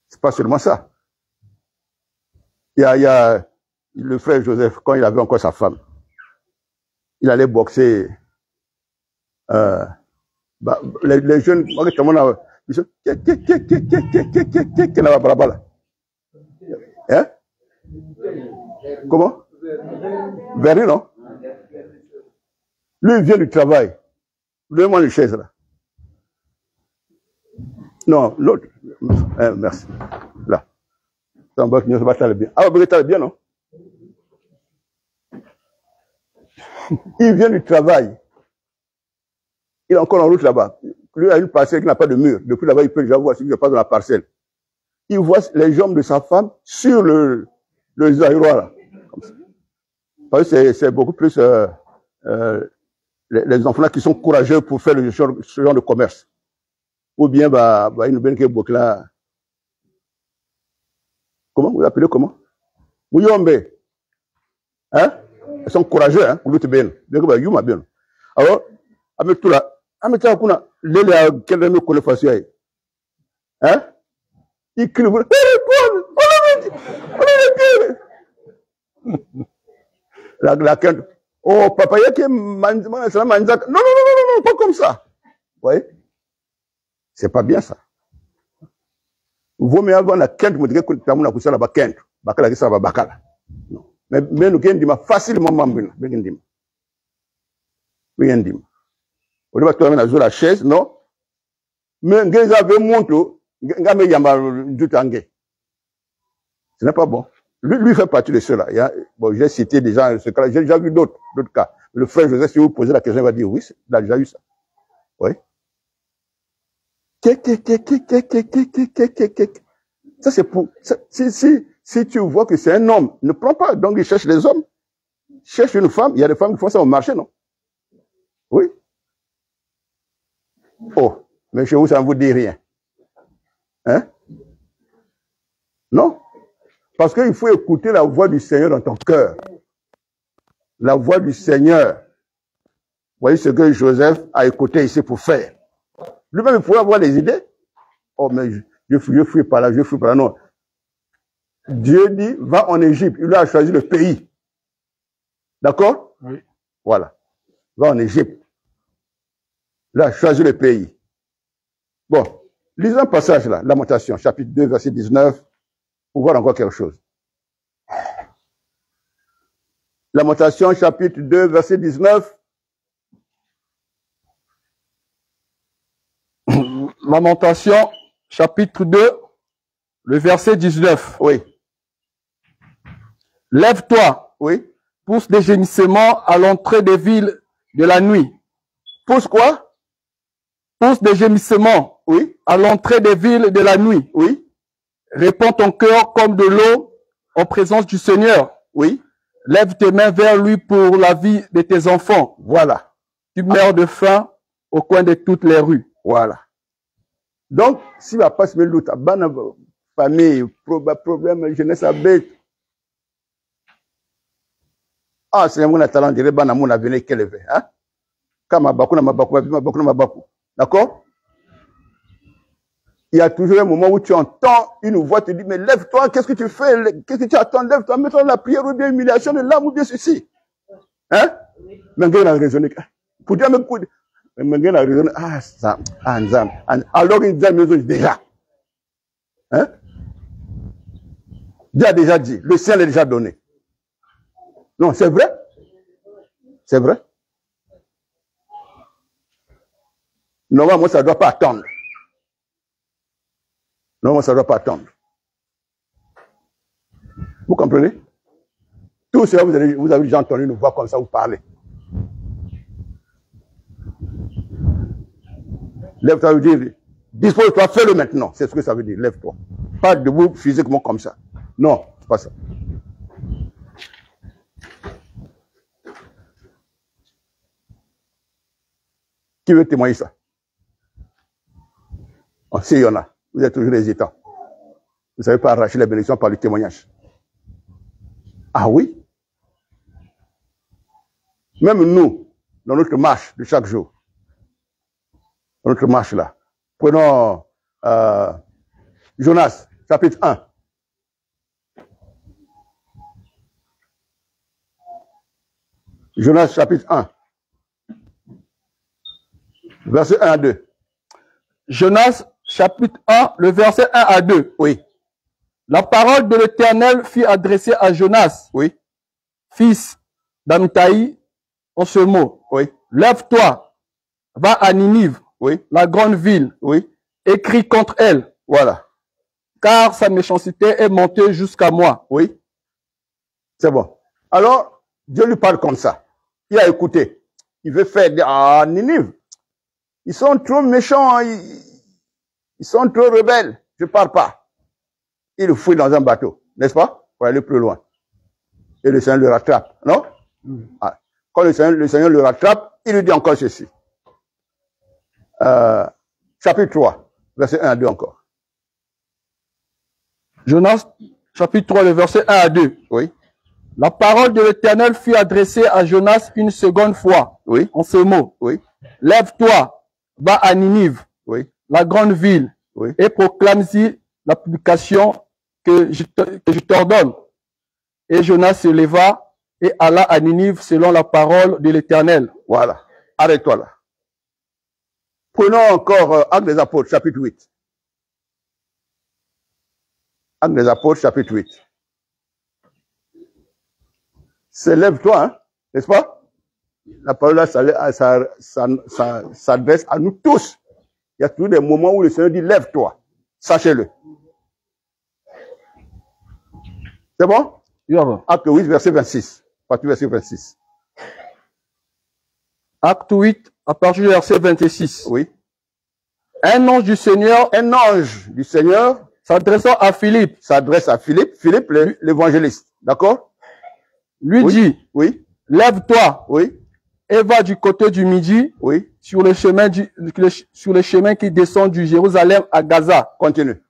C'est pas seulement ça. Il y a le frère Joseph, quand il avait encore sa femme, il allait boxer. Les jeunes, ils sont hein? Comment? Vernet, non? Lui, il vient du travail. Donne-moi une chaise là. Non, l'autre. Merci. Là. Ça va bien. Ah, vous allez bien, non? Il vient du travail. Il est encore en route là-bas. Lui a une parcelle qui n'a pas de mur. Depuis là-bas, il peut déjà voir ce qui se passe dans la parcelle. Il voit les jambes de sa femme sur le aéroir là. Comme ça. Parce que c'est beaucoup plus les enfants là qui sont courageux pour faire ce genre de commerce. Ou bien, une bonne qui là. Comment? Vous appelez comment? Mouyombe. Hein? Ils sont courageux, hein? Vous l'êtes bien. Bien. Alors, avec tout là, avec ça, on a l'élève qui me connaît facile. Hein? Il crie, la quinte. Oh, papa, il y a qui manzak. Non, pas comme ça. Vous voyez? C'est pas bien ça. Vaut mieux avoir la quinte, vous dites que tu as mon accouchement là-bas, quinte. Bakala qui ça va bakala. Non. Mais nous, qui dit facilement, mambina. Bien dit. Bien dit. On va trouver la chaise, non? Mais vous avez montré, vous avez du tangé. Ce n'est pas bon. Lui fait partie de cela. Bon, j'ai cité déjà ce cas-là. J'ai déjà vu d'autres cas. Le frère Joseph, si vous posez la question, il va dire oui, il a déjà eu ça. Oui. Ça, c'est pour, si tu vois que c'est un homme, ne prends pas. Donc, il cherche les hommes. Cherche une femme. Il y a des femmes qui font ça au marché, non? Oui. Oh, mais chez vous, ça ne vous dit rien. Hein? Non? Parce qu'il faut écouter la voix du Seigneur dans ton cœur. La voix du Seigneur. Vous voyez ce que Joseph a écouté ici pour faire. Lui-même, il pouvait avoir des idées. Oh, mais je fuis par là, je fuis par là. Non. Dieu dit, va en Égypte. Il a choisi le pays. D'accord? Oui. Voilà. Va en Égypte. Il a choisi le pays. Bon. Lisons un passage là, Lamentation, chapitre 2, verset 19, pour voir encore quelque chose. Lamentation, chapitre 2, verset 19. Lamentation, chapitre 2, le verset 19. Oui. Lève-toi. Oui. Pousse des gémissements à l'entrée des villes de la nuit. Pousse quoi? Pousse des gémissements. Oui. À l'entrée des villes de la nuit. Oui. Répands ton cœur comme de l'eau en présence du Seigneur. Oui. Lève tes mains vers lui pour la vie de tes enfants. Voilà. Tu meurs de faim au coin de toutes les rues. Voilà. Donc, si va pas se mettre l'autre, famille, problème, jeunesse à bête. Ah, c'est mon talent, dirait, ban mon avenir qu'elle veut, hein? D'accord? Il y a toujours un moment où tu entends une voix te dit, mais lève-toi, qu'est-ce que tu fais? Qu'est-ce que tu attends? Lève-toi, mets-toi dans la prière ou bien humiliation de l'âme ou bien ceci. Hein? Mais il a raisonné. Pour dire, mais il a raisonné. Ah, ça, alors il dit déjà. Hein? Dieu a déjà dit, le ciel est déjà donné. Non, c'est vrai? C'est vrai? Normalement, ça ne doit pas attendre. Normalement, ça ne doit pas attendre. Vous comprenez? Tout cela, vous avez déjà entendu une voix comme ça vous parler. Lève-toi, veut dire, dispose-toi, fais-le maintenant. C'est ce que ça veut dire, lève-toi. Pas debout physiquement comme ça. Non, c'est pas ça. Qui veut témoigner ça? Oh, si, il y en a. Vous êtes toujours hésitant. Vous ne savez pas arracher la bénédiction par le témoignage. Ah oui? Même nous, dans notre marche de chaque jour, dans notre marche là, prenons Jonas, chapitre 1. Jonas, chapitre 1. Verset 1 à 2. Jonas, chapitre 1, le verset 1 à 2. Oui. La parole de l'Éternel fut adressée à Jonas, Oui. fils d'Amithaï, en ce mot. Oui. Lève-toi, va à Ninive, Oui. la grande ville, Oui. écris contre elle, Voilà. car sa méchanceté est montée jusqu'à moi. Oui. C'est bon. Alors, Dieu lui parle comme ça. Il a écouté. Il veut faire Ninive. Ils sont trop méchants. Ils sont trop rebelles. Je ne pars pas. Il le fouille dans un bateau. N'est-ce pas? Pour aller plus loin. Et le Seigneur le rattrape. Non? Ah. Quand le Seigneur le rattrape, il lui dit encore ceci. Chapitre 3, verset 1 à 2 encore. Jonas, chapitre 3, le verset 1 à 2. Oui. La parole de l'Éternel fut adressée à Jonas une seconde fois, Oui. en ce mot. Oui. Lève-toi, va à Ninive, Oui. la grande ville, Oui. et proclame-y la publication que je t'ordonne. Et Jonas se leva et alla à Ninive selon la parole de l'Éternel. Voilà. Arrête-toi là. Prenons encore Actes des Apôtres, chapitre 8. Actes des Apôtres, chapitre 8. C'est lève-toi, hein, n'est-ce pas? La parole là, ça s'adresse à nous tous. Il y a toujours des moments où le Seigneur dit lève-toi. Sachez-le. C'est bon? Acte 8, verset 26. Partie verset 26. Acte 8, à partir du verset 26. Oui. Un ange du Seigneur s'adressant à Philippe, s'adresse à Philippe, l'évangéliste. D'accord? Lui dit, oui. Lève-toi, oui. Et va du côté du midi, oui. sur le chemin qui descend du Jérusalem à Gaza. Continue.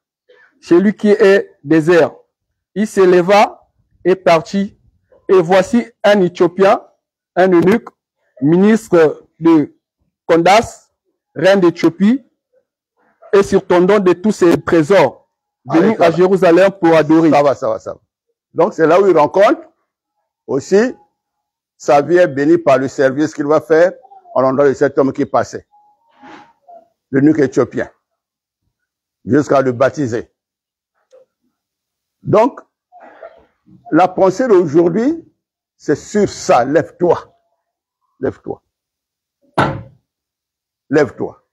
Celui qui est désert. Il s'éleva et partit, et voici un Éthiopien, un eunuque, ministre de Candace, reine d'Éthiopie, et surintendant de tous ses trésors, venu à Jérusalem pour adorer. Ça va. Donc c'est là où il rencontre aussi sa vie est bénie par le service qu'il va faire en l'endroit de cet homme qui passait, l'eunuque éthiopien, jusqu'à le baptiser. Donc, la pensée d'aujourd'hui, c'est sur ça. Lève-toi. Lève-toi. Lève-toi.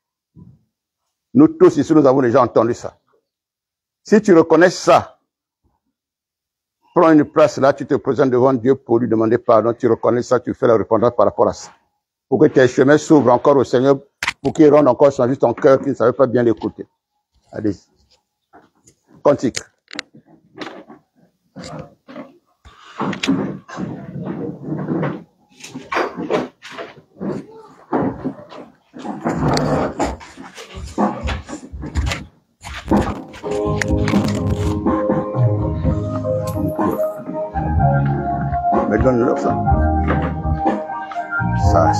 Nous tous ici, nous avons déjà entendu ça. Si tu reconnais ça, prends une place là, tu te présentes devant Dieu pour lui demander pardon, tu reconnais ça, tu fais la repentance par rapport à ça. Pour que tes chemins s'ouvrent encore au Seigneur, pour qu'il rende encore changer ton cœur qui ne savait pas bien l'écouter. Allez. Cantique. Mais donne-leur ça. Ça.